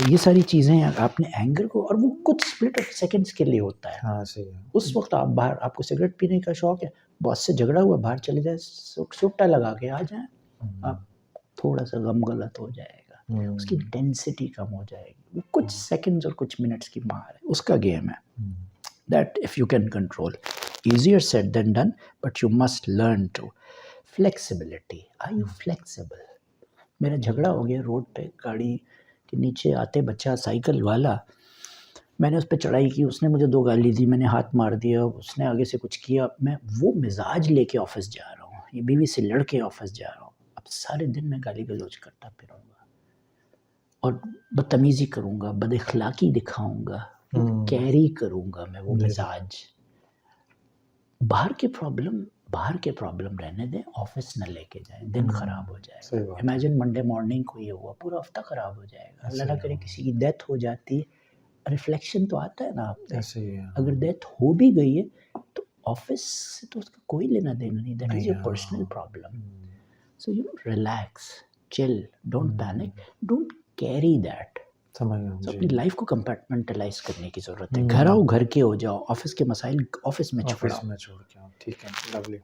ये सारी चीज़ें आपने एंगर को, और वो कुछ स्प्लिट ऑफ सेकंड्स के लिए होता है। हाँ, सही है। उस वक्त आप बाहर, आपको सिगरेट पीने का शौक है, बॉस से झगड़ा हुआ, बाहर चले जाए, सुट्टा लगा के आ जाए, आप थोड़ा सा गम गलत हो जाएगा, उसकी इंटेंसिटी कम हो जाएगी। वो कुछ सेकंड्स और कुछ मिनट्स की मार है, उसका गेम है। That if you can control, easier said than done, but you must learn to flexibility. Are you flexible? मेरा झगड़ा हो गया रोड पे, गाड़ी के नीचे आते बच्चा साइकिल वाला, मैंने उस पर चढ़ाई की, उसने मुझे 2 गाली दी, मैंने हाथ मार दिया, उसने आगे से कुछ किया, मैं वो मिजाज लेके ऑफिस जा रहा हूँ, ये बीवी से लड़के ऑफिस जा रहा हूँ। अब सारे दिन मैं गाली गलौज करता फिरूँगा और बदतमीज़ी करूँगा, बदअखलाकी दिखाऊँगा, कैरी करूँगा मैं वो मिजाज। बाहर के प्रॉब्लम रहने दें, ऑफिस न लेके जाएं, दिन खराब हो जाएगा। इमेजिन मंडे मॉर्निंग को ये हुआ, पूरा हफ्ता खराब हो जाएगा। अल्लाह ना करे किसी की डेथ हो जाती है, रिफ्लेक्शन तो आता है ना आप पे। अगर डेथ हो भी गई है तो ऑफिस से तो उसका कोई लेना देना नहीं, that is your personal problem. So you relax, chill, don't panic, don't carry that. तो अपनी लाइफ को कंपार्टमेंटलाइज करने की ज़रूरत है। घर आओ घर के हो जाओ, ऑफिस के मसाइल ऑफिस में छोड़ के, ठीक है, लवली।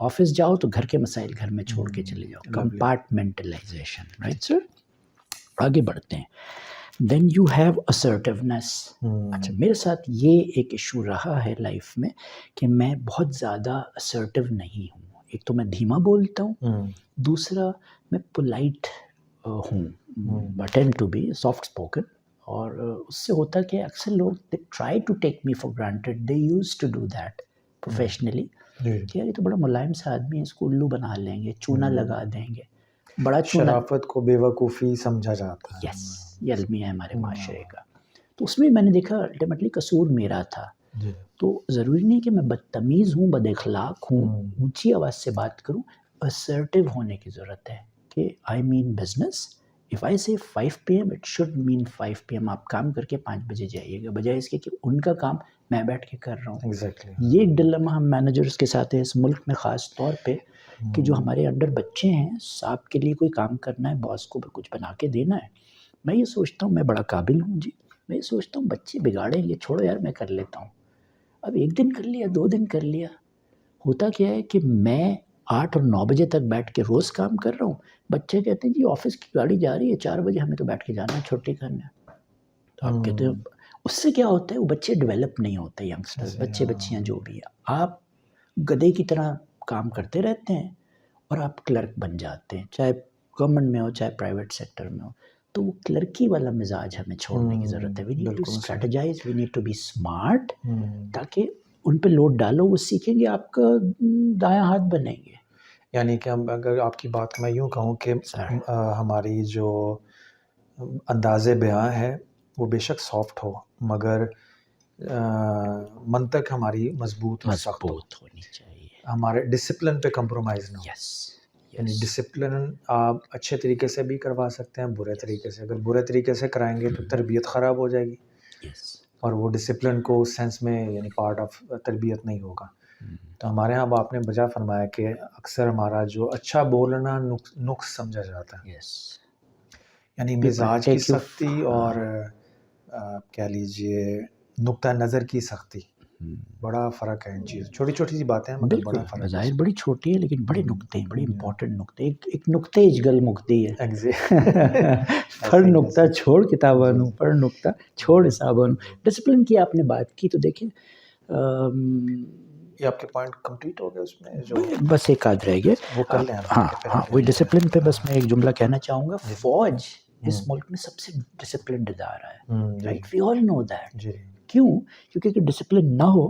ऑफिस जाओ तो घर के मसाइल घर में छोड़ के चले जाओ, कंपार्टमेंटलाइजेशन, राइट सर। आगे बढ़ते हैं। Then you have assertiveness. अच्छा, मेरे साथ ये एक इशू रहा है लाइफ में कि मैं बहुत ज़्यादा असर्टिव नहीं हूँ। एक तो मैं धीमा बोलता हूँ, दूसरा मैं पोलाइट हूँ, tend to be soft spoken, और उससे होता कि अक्सर लोग they try to take me for granted, they use to do that professionally, कि यार ये तो बड़ा मुलायम सा आदमी है, इसको उल्लू बना लेंगे, चूना लगा देंगे, बड़ा चूना। शराफत को बेवकूफ़ी समझा जाता है। यस, ये अलमी है हमारे माशरे का। तो उसमें मैंने देखा अल्टीमेटली कसूर मेरा था। जी। तो ज़रूरी नहीं कि मैं बदतमीज़ हूँ, बद-अख़लाक़ हूँ, हुँ। ऊँची आवाज़ से बात करूँ, असर्टिव होने की ज़रूरत है कि I mean business, if I से 5 PM it should mean 5 PM, आप काम करके 5 बजे जाइएगा, बजाय इसके कि उनका काम मैं बैठ के कर रहा हूँ। एग्ज़ैक्टली। ये एक डिलेमा हम मैनेजर्स के साथ है इस मुल्क में ख़ास तौर पे कि जो हुँ। हमारे अंडर बच्चे हैं, साहब के लिए कोई काम करना है, बॉस को कुछ बना के देना है। मैं ये सोचता हूँ मैं बड़ा काबिल हूँ जी, मैं ये सोचता हूँ बच्चे बिगाड़ेंगे, छोड़ो यार मैं कर लेता हूँ। अब 1 दिन कर लिया, 2 दिन कर लिया, होता क्या है कि मैं 8 और 9 बजे तक बैठ के रोज़ काम कर रहा हूँ, बच्चे कहते हैं जी ऑफ़िस की गाड़ी जा रही है 4 बजे, हमें तो बैठ के जाना है छुट्टी करने। तो आप कहते हो हुँ। उससे क्या होता है, वो बच्चे डेवलप नहीं होते, यंगस्टर्स, ऐसे ही, बच्चे-बच्चियाँ जो हाँ। भी हैं। आप गधे की तरह काम करते रहते हैं और आप क्लर्क बन जाते हैं, चाहे गवर्नमेंट में हो, चाहे प्राइवेट सेक्टर में हो। तो वो क्लर्की वाला मिज़ाज हमें छोड़ने की ज़रूरत है। वी नीड टू बिल्कुल सही। Strategize, we need to be smart, hmm. ताकि उन पे लोड डालो, वो सीखेंगे, आपका दायाँ हाथ बनेंगे। यानी कि हम अगर आपकी बात मैं यूँ कहूँ कि सर हमारी जो अंदाज़े बयाँ है, वो बेशक सॉफ्ट हो, मगर मंतक हमारी मज़बूत और सख्त हो। मज़बूत होनी चाहिए। हमारे डिसिप्लिन पे कंप्रोमाइज़ ना हो। यस, यानी यस, डिसिप्लिन आप अच्छे तरीके से भी करवा सकते हैं, बुरे यस, तरीके से। अगर बुरे तरीके से कराएँगे तो तरबियत ख़राब हो जाएगी यस। और वो डिसिप्लिन को उस सेंस में यानी पार्ट ऑफ तरबियत नहीं होगा। हुँ, तो हमारे यहाँ अब आपने बजा फ़रमाया कि अक्सर हमारा जो अच्छा बोलना नुक्स समझा जाता है। यस। यानी पीपल मिज़ाज की टेक यू सख्ती और हाँ, कह लीजिए नुक्ता नज़र की सख्ती, हुँ। बड़ा फ़र्क है इन चीज़ छोटी-छोटी सी बातें हैं मगर बड़ा बिल्कुल, फ़र्क है बज़ाहिर इसमें। बड़ी छोटी है लेकिन बड़े नुक्ते हैं, बड़े हुँ। इम्पोर्टेंट नुक्ते। एक एक नुक्ते इजगल मुक्ति है। एग्ज़ै पढ़ ऐसे ही, नुक्ता ऐसे ही। छोड़ जी। किताबानू, पढ़ नुक्ता छोड़ जी, हिसाबानू। जी। डिसिप्लिन की आपने बात की तो देखिए अम, ये आपके पॉइंट कंप्लीट हो गए उसमें जो बस एक आध रह गए। वो कर लें हम हाँ, ठीक है फिर हाँ, आगे वही बढ़ते हैं। डिसिप्लिन पे बस हाँ, मैं एक जुमला कहना चाहूँगा। जी। फ़ौज इस हुँ, मुल्क में सबसे डिसिप्लिन्ड इदारा है, जी, right? We all know that. जी, क्यों? क्योंकि अगर डिसिप्लिन ना हो,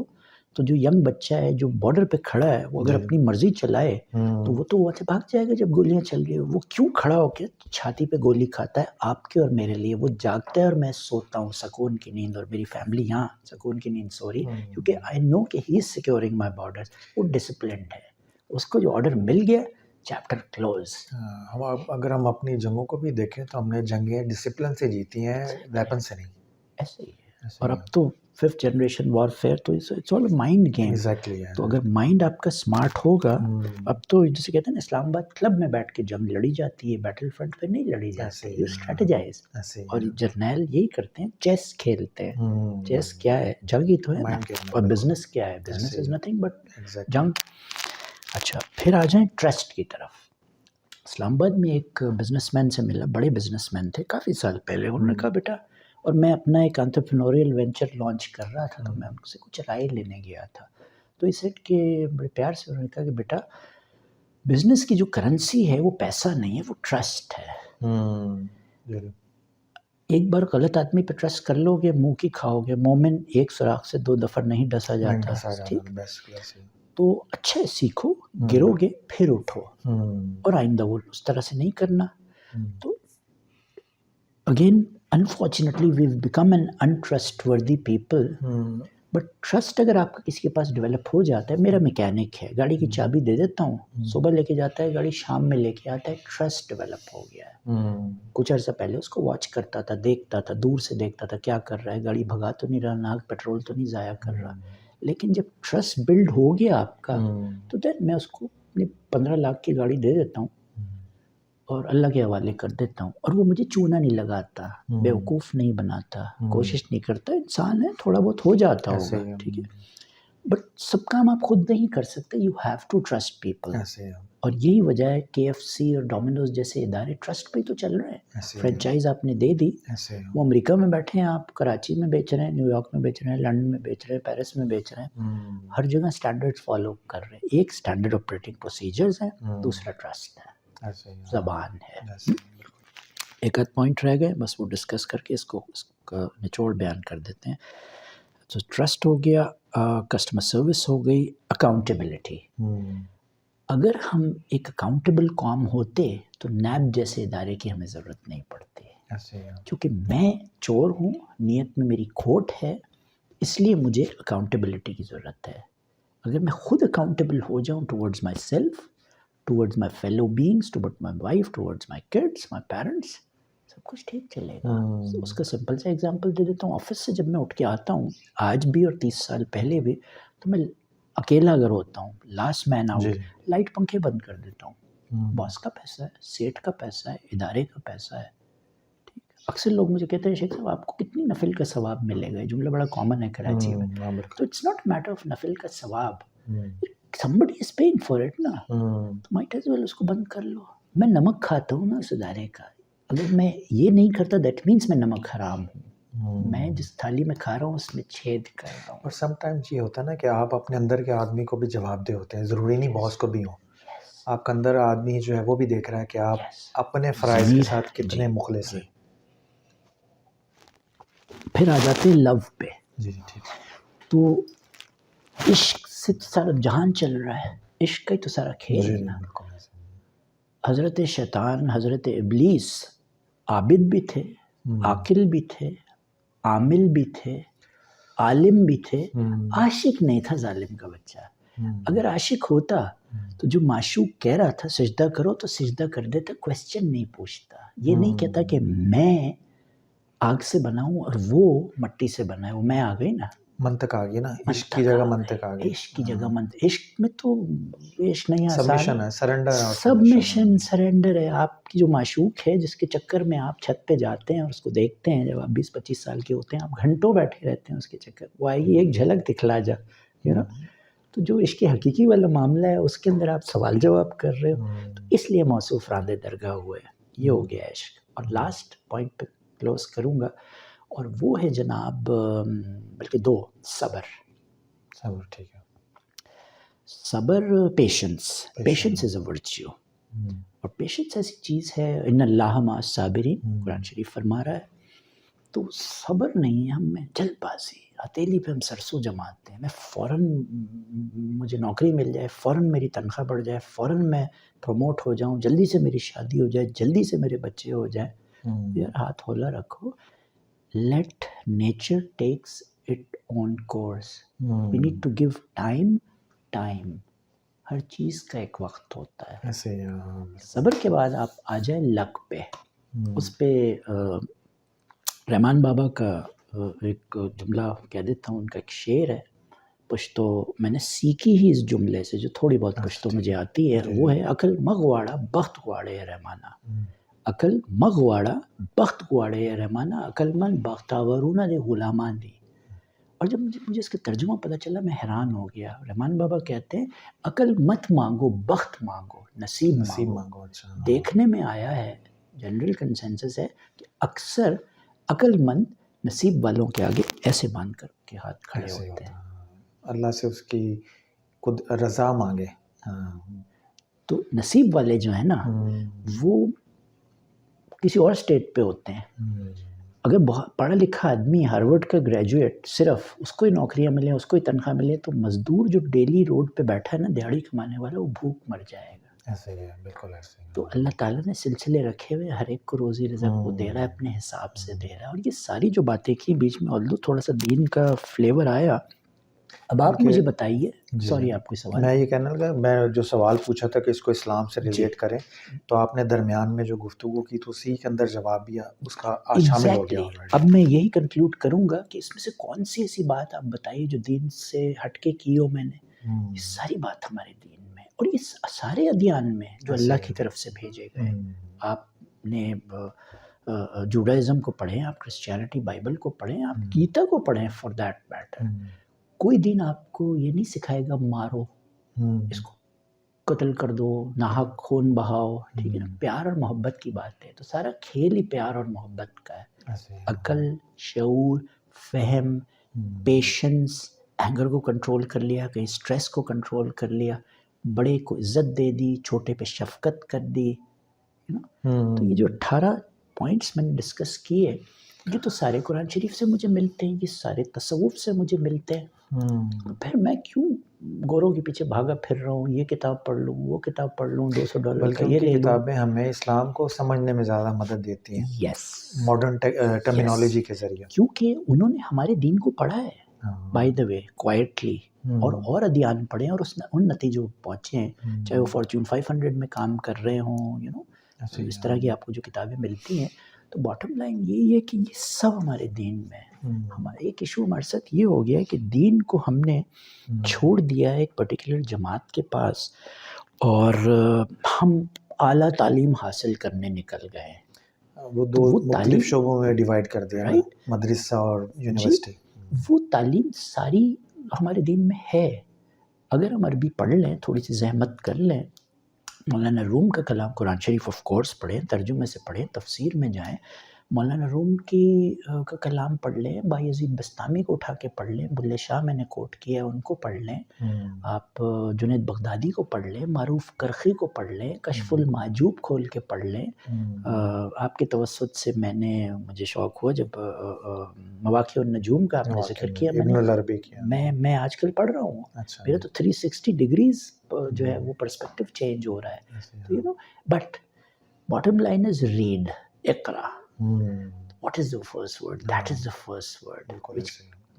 तो जो यंग बच्चा है, जो बॉर्डर पे खड़ा है, वो अगर जी। अपनी मर्ज़ी चलाए, तो हुँ, वो तो वहाँ से भाग जाएगा जब गोलियाँ चल रही हो। वो क्यों खड़ा होके छाती पे गोली खाता है आपके और मेरे लिए? वो जागता है और मैं सोता हूँ सुकून की नींद, और मेरी फैमिली यहाँ सुकून की नींद सो रही है, क्योंकि हुँ। आई नो कि he is securing my borders. वो डिसिप्लिन्ड है। उसको जो ऑर्डर मिल गया, चैप्टर क्लोज़। हाँ, हम अब अगर हम अपनी जंगों को भी देखें तो हमने जंगें डिसिप्लिन से जीती हैं, एग्ज़ैक्टली, वेपन से नहीं। ऐसे ही है। ऐसे और ही अब है। तो 5th जनरेशन वॉरफेयर, तो it's all a mind game. Exactly है। तो अगर माइंड आपका स्मार्ट होगा, हुँ, अब तो जिसे कहते हैं ना इस्लामाबाद क्लब में बैठ के जंग लड़ी जाती है, बैटल फ्रंट पे नहीं लड़ी ऐसे जाती। ही यू है। हाँ, स्ट्रैटेजाइज़। ऐसे ही और है। जर्नैल यही करते हैं, चेस खेलते हैं। हुँ, चेस क्या है? जंग ही तो है ना। माइंड गेम है और बिल्कुल। बिज़नेस क्या है? बिज़नेस ऐसे ही इज़ है। Nothing but exactly. जंग। अच्छा, फिर आ जाएँ ट्रस्ट की तरफ। इस्लामाबाद में एक बिज़नेसमैन से मिला, बड़े बिज़नेसमैन थे काफ़ी साल पहले। उन्होंने हुँ, कहा बेटा, और मैं अपना एक एंटरप्रेन्योरियल वेंचर लॉन्च कर रहा था, तो हुँ, मैं उनसे कुछ राय लेने गया था। तो ही सेड कि बड़े प्यार से उन्होंने कहा कि बेटा, बिज़नेस की जो करेंसी है वो पैसा नहीं है, वो ट्रस्ट है। हुँ, जी, एक बार गलत आदमी पे ट्रस्ट कर लोगे, मुँह की खाओगे। मोमिन एक सुराख से 2 दफ़ा नहीं डसा नहीं जाता, डसा जाता ठीक? बेसिकली ऐसे ही। तो अच्छा है, सीखो, हुँ, गिरोगे फिर उठो, हुँ, और आइंदा वो उस तरह से नहीं करना। हुँ, तो again unfortunately we have become an untrustworthy people. Hmm, but trust अगर आपका किसी के पास डेवलप हो जाता है, मेरा मैकेनिक है, गाड़ी की हुँ, चाबी दे देता हूँ, हुँ, सुबह लेके जाता है गाड़ी, शाम में लेके आता है, ट्रस्ट डेवलप हो गया है। हुँ, कुछ अर्सा पहले उसको वॉच करता था, देखता था, दूर से देखता था क्या कर रहा है, गाड़ी भगा तो नहीं रहा, नाक पेट्रोल तो नहीं ज़ाया कर रहा। हुँ, लेकिन जब ट्रस्ट बिल्ड हो गया आपका, हुँ, तो देन मैं उसको अपनी 15 लाख की गाड़ी दे देता हूँ हुँ, और अल्लाह के हवाले कर देता हूँ, और वो मुझे चूना नहीं लगाता, हुँ, बेवकूफ़ नहीं बनाता, हुँ, कोशिश नहीं करता। इंसान है, थोड़ा बहुत हो जाता ऐसे होगा, ही है। ठीक है? बट सब काम आप खुद नहीं कर सकते, you have to trust people. ऐसे ही है। और यही वजह है केएफसी और डोमिनोज जैसे इदारे ट्रस्ट पे ही तो चल रहे हैं। ऐसे ही है। फ्रेंचाइज आपने दे दी, ऐसे ही है। वो अमेरिका में बैठे हैं, आप कराची में बेच रहे हैं, न्यूयॉर्क में बेच रहे हैं, लंदन में बेच रहे हैं, पेरिस में बेच रहे हैं। हुँ, हर जगह स्टैंडर्ड फॉलो कर रहे हैं। एक स्टैंडर्ड ऑपरेटिंग प्रोसीजर्स है, हुँ, दूसरा ट्रस्ट है, ऐसे ही है। ज़बान है। हाँ, ऐसे ही है, बिल्कुल। एक आध पॉइंट रह गए, बस वो डिस्कस करके इसका निचोड़ बयान कर देते हैं। तो ट्रस्ट हो गया, कस्टमर सर्विस हो गई, अकाउंटेबिलिटी। हुँ, अगर हम एक अकाउंटेबल कौम होते, तो नैब जैसे इदारे की हमें ज़रूरत नहीं पड़ती। ऐसे ही क्योंकि मैं चोर हूँ, नीयत में मेरी खोट है, इसलिए मुझे अकाउंटेबिलिटी की ज़रूरत है। अगर मैं खुद अकाउंटेबल हो जाऊँ towards my self, towards my fellow beings, towards my wife, towards my kids, my parents, सब कुछ ठीक चलेगा। उसका सिंपल सा एग्जांपल दे देता हूँ। ऑफिस से जब मैं उठ के आता हूँ, आज भी और 30 साल पहले भी, तो मैं अकेला अगर होता हूँ, लास्ट मैन जी आउट, जी लाइट पंखे बंद कर देता हूँ। बॉस का पैसा है, सेठ का पैसा है, इदारे का पैसा है। अक्सर लोग मुझे कहते हैं, शेख साहब आपको कितनी नफिल का सवाब मिलेगा? ये जुमला बड़ा कॉमन है कराची में। हाँ तो बिल्कुल इट्स नॉट मैटर ऑफ नफिल का सवाब, somebody is paying for it ना, तो माइट एज वेल उसको बंद कर लो। मैं नमक खाता हूँ ना उस इदारे का, अगर मैं ये नहीं करता दैट मीन्स मैं नमक हराम हूँ। मैं जिस थाली में खा रहा हूँ उसमें छेद कर रहा हूँ। और समटाइम्स ये होता है ना कि आप अपने अंदर के आदमी को भी जवाबदेह होते हैं, ज़रूरी नहीं बॉस को भी हो। आपका अंदर आदमी जो है वो भी देख रहा है कि आप अपने फ़राइज़ के ज़मीर साथ है कितने जी मुखलिस हैं। जी। फिर आ जाते हैं लव पे। जी जी ठीक। तो इश्क से तो सारा जहान चल रहा है, इश्क का ही तो सारा खेल जी है जी ना। बिल्कुल ऐसे। हज़रत शैतान, हज़रत इब्लीस आबिद भी थे, आकिल भी थे, आमिल भी थे, आलिम भी थे, आशिक नहीं था जालिम का बच्चा। अगर आशिक होता तो जो माशूक कह रहा था सजदा करो तो सजदा कर देता, क्वेश्चन नहीं पूछता। ये नहीं कहता कि मैं आग से बना हूँ और वो मट्टी से बना है। वो मैं आ गई ना, मंतक आ गई ना, इश्क की मंतक जगह आ मंतक आ गई, गई। इश्क की जगह मंतक। इश्क में तो इश्क नहीं आसान सबमिशन है, सरेंडर और सबमिशन सरेंडर है। आपकी जो माशूक है जिसके चक्कर में आप छत पे जाते हैं और उसको देखते हैं, जब आप 20-25 साल के होते हैं, आप घंटों बैठे रहते हैं उसके चक्कर, वो आएगी एक झलक दिखला जा, यू नो। तो जो इश्क हकीकी वाला मामला है उसके अंदर आप सवाल जवाब कर रहे हो, तो इसलिए मौसूफ रांदे दरगाह हुए। ये हो गया इश्क। और लास्ट पॉइंट पे क्लोज करूँगा, और वो है जनाब बल्कि दो, सब्र। सब्र ठीक है। सब्र, पेशेंस इज़ अ वर्च्यू। और पेशेंस ऐसी चीज़ है, इन्नल्लाह मअ साबिरीन, कुरान शरीफ फरमा रहा है। तो सब्र नहीं है हम में, जल्दबाजी। हथेली पे हम सरसों जमाते हैं, मैं फ़ौरन मुझे नौकरी मिल जाए, फ़ौरन मेरी तनख्वाह बढ़ जाए, फ़ौरन मैं प्रमोट हो जाऊँ, जल्दी से मेरी शादी हो जाए, जल्दी से मेरे बच्चे हो जाएँ। यार हाथ हौला रखो, let nature takes it on course. We need to give time. हर चीज़ का एक वक्त होता है। ऐसे सब्र के बाद आप आ जाए लक पे। उस पे रहमान बाबा का एक जुमला कह देता हूँ, उनका एक शेर है पश्तो, मैंने सीखी ही इस जुमले से, जो थोड़ी बहुत पश्तो मुझे आती है। वो है, अकल मगवाड़ा बख्त गुआड़े है रहमाना, अकल मगवाड़ा बख्त गुआड़े है रहमाना, अकलमंद बख्तावरूना दे गुलामान दी। और जब मुझे इसका तर्जुमा पता चला, मैं हैरान हो गया। रहमान बाबा कहते हैं, अकल मत मांगो, बख्त मांगो, नसीब मांगो। अच्छा। देखने में आया है, जनरल कंसेंसस है कि अक्सर अक्लमंद नसीब वालों के आगे ऐसे बांध कर के हाथ खड़े ऐसे होते होता हैं। है, अल्लाह से उसकी खुद रज़ा मांगे। तो नसीब वाले जो है ना, वो किसी और स्टेट पे होते हैं। अगर बहुत पढ़ा लिखा आदमी, हार्वर्ड का ग्रेजुएट, सिर्फ उसको ही नौकरियां मिले, उसको ही तनख्वाह मिले, तो मजदूर जो डेली रोड पे बैठा है ना, दिहाड़ी कमाने वाला, वो भूख मर जाएगा। ऐसे ही है, बिल्कुल ऐसे ही। तो अल्लाह ताला ने सिलसिले रखे हुए, हर एक को रोज़ी रिज़्क वो दे रहा है, अपने हिसाब से दे रहा है। और ये सारी जो बातें की बीच में, ऑल्दो थोड़ा सा दीन का फ्लेवर आया। अब आप मुझे बताइए, सॉरी आप कोई सवाल? मैं ये कहने लगा, मैं जो सवाल पूछा था कि इसको इस्लाम से रिलेट करें, तो आपने दरमियान में जो गुफ्तगू की तो उसी के अंदर जवाब भी उसका शामिल हो गया ऑलरेडी। अब मैं यही कंक्लूड करूंगा कि इसमें से कौन सी ऐसी बात आप बताइए जो दीन से हटके की हो मैंने। ये सारी बात हमारे दीन में, और ये सारे अदियान में जो अल्लाह की तरफ से भेजे गए। आपने जुडाइज़्म को पढ़ें, आप क्रिश्चियनिटी बाइबल को पढ़ें, आप गीता को पढ़ें फॉर दैट मैटर। कोई दिन आपको ये नहीं सिखाएगा मारो, इसको कत्ल कर दो, नाहक खून बहाओ, ठीक है ना। प्यार और मोहब्बत की बात है, तो सारा खेल ही प्यार और मोहब्बत का है। अकल, शऊर, फहम, पेशेंस, एंगर को कंट्रोल कर लिया, कहीं स्ट्रेस को कंट्रोल कर लिया, बड़े को इज्जत दे दी, छोटे पे शफकत कर दी, यू नो। तो ये जो 18 पॉइंट्स मैंने डिस्कस किए, ये तो सारे कुरान शरीफ से मुझे मिलते हैं, ये सारे तसव्वुफ से मुझे मिलते हैं। फिर मैं क्यों गोरों के पीछे भागा फिर रहा हूँ, ये किताब पढ़ लूँ, वो किताब पढ़ लूँ, $200 बल्कि का ये उनकी ले लूँ। किताबें हमें इस्लाम को समझने में ज़्यादा मदद देती हैं, यस, मॉडर्न टर्मिनोलॉजी यस, के ज़रिए। क्योंकि उन्होंने हमारे दीन को पढ़ा है, बाय हाँ। द वे, क्वाइटली, और अध्ययन पढ़े हैं और उन नतीजों पर पहुँचे हैं, चाहे वो फॉर्च्यून 500 में काम कर रहे हों, ऐसे ही इस तरह की आपको जो किताबें मिलती हैं। तो बॉटम लाइन यही है कि ये सब हमारे दीन में है। हमारा एक इशू हमारे साथ ये हो गया है कि दीन को हमने छोड़ दिया है एक पर्टिकुलर जमात के पास, और हम आला तालीम हासिल करने निकल गए हैं। वो तो 2 वो मुख्तलिफ तालीम, शोबों में डिवाइड कर दिया ना, राइट, मदरसा और जी, यूनिवर्सिटी। वो तालीम सारी हमारे दीन में है। अगर हम अरबी पढ़ लें, थोड़ी सी ज़हमत कर लें, मौलाना रूम का कलाम कुरान शरीफ ऑफ कोर्स पढ़ें, तर्जुमे से पढ़ें, तफसीर में जाएँ, मौलाना रूम का कलाम पढ़ लें, बायज़ीद बस्तामी को उठा के पढ़ लें, बुल्ले शाह मैंने कोट किया है उनको पढ़ लें, आप जुनैद बगदादी को पढ़ लें, मारूफ करखी को पढ़ लें, कशफुल माजूब खोल के पढ़ लें। आपके तवस्सुत से मुझे शौक़ हुआ जब मवाक़िउन नजूम का आपने ज़िक्र किया, इब्नुल अरबी किया। मैं आजकल पढ़ रहा हूँ। अच्छा। मेरा तो 360 डिग्रीज़ जो है वो पर्सपेक्टिव चेंज हो रहा है। तो but bottom line is read, इक़रा। What is the first word? That is the first word which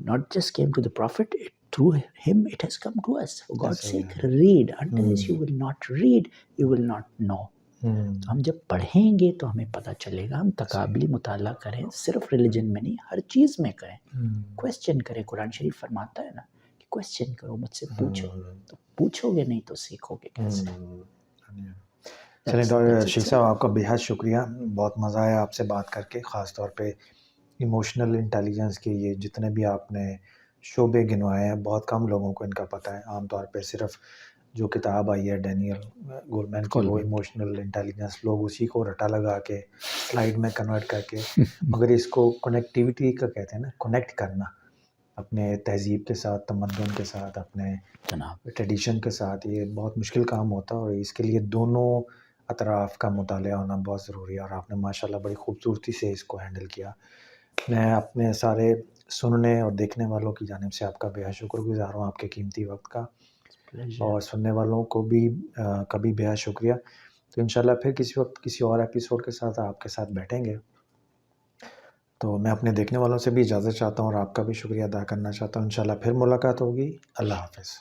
not just came to the Prophet, through him it has come to us. For God's sake, read. Until you will not read, you will not know. तो हम जब पढ़ेंगे तो हमें पता चलेगा। हम तकाबली मुताला करें, सिर्फ रिलीजन में नहीं, हर चीज़ में करें। क्वेश्चन करें, कुरान शरीफ फरमाता है ना कि क्वेश्चन करो, मुझसे पूछो। तो पूछोगे नहीं तो सीखोगे कैसे? चलिए डॉक्टर शेख साहब, आपका बेहद शुक्रिया। बहुत मज़ा आया आपसे बात करके, ख़ास तौर पे इमोशनल इंटेलिजेंस के ये जितने भी आपने शोबे गिनवाए हैं, बहुत कम लोगों को इनका पता है। आम तौर पे सिर्फ जो किताब आई है डैनियल गोलमैन की, वो इमोशनल इंटेलिजेंस, लोग उसी को रटा लगा के स्लाइड में कन्वर्ट करके मगर इसको कनेक्टिविटी का कहते हैं ना, कनेक्ट करना अपने तहज़ीब के साथ, तमद्दुन के साथ, अपने ट्रेडिशन के साथ, ये बहुत मुश्किल काम होता है और इसके लिए दोनों अतराफ़ का मुतालिया होना बहुत ज़रूरी है और आपने माशाल्लाह बड़ी खूबसूरती से इसको हैंडल किया। मैं अपने सारे सुनने और देखने वालों की जानिब से आपका बेहद शुक्रगुज़ार हूँ आपके कीमती वक़्त का, और सुनने वालों को भी कभी बेहद शुक्रिया। तो इंशाल्लाह फिर किसी वक़्त किसी और एपिसोड के साथ आपके साथ बैठेंगे। तो मैं अपने देखने वालों से भी इजाज़त चाहता हूँ और आपका भी शुक्रिया अदा करना चाहता हूँ। इंशाल्लाह फिर मुलाकात होगी। अल्लाह हाफ़िज़।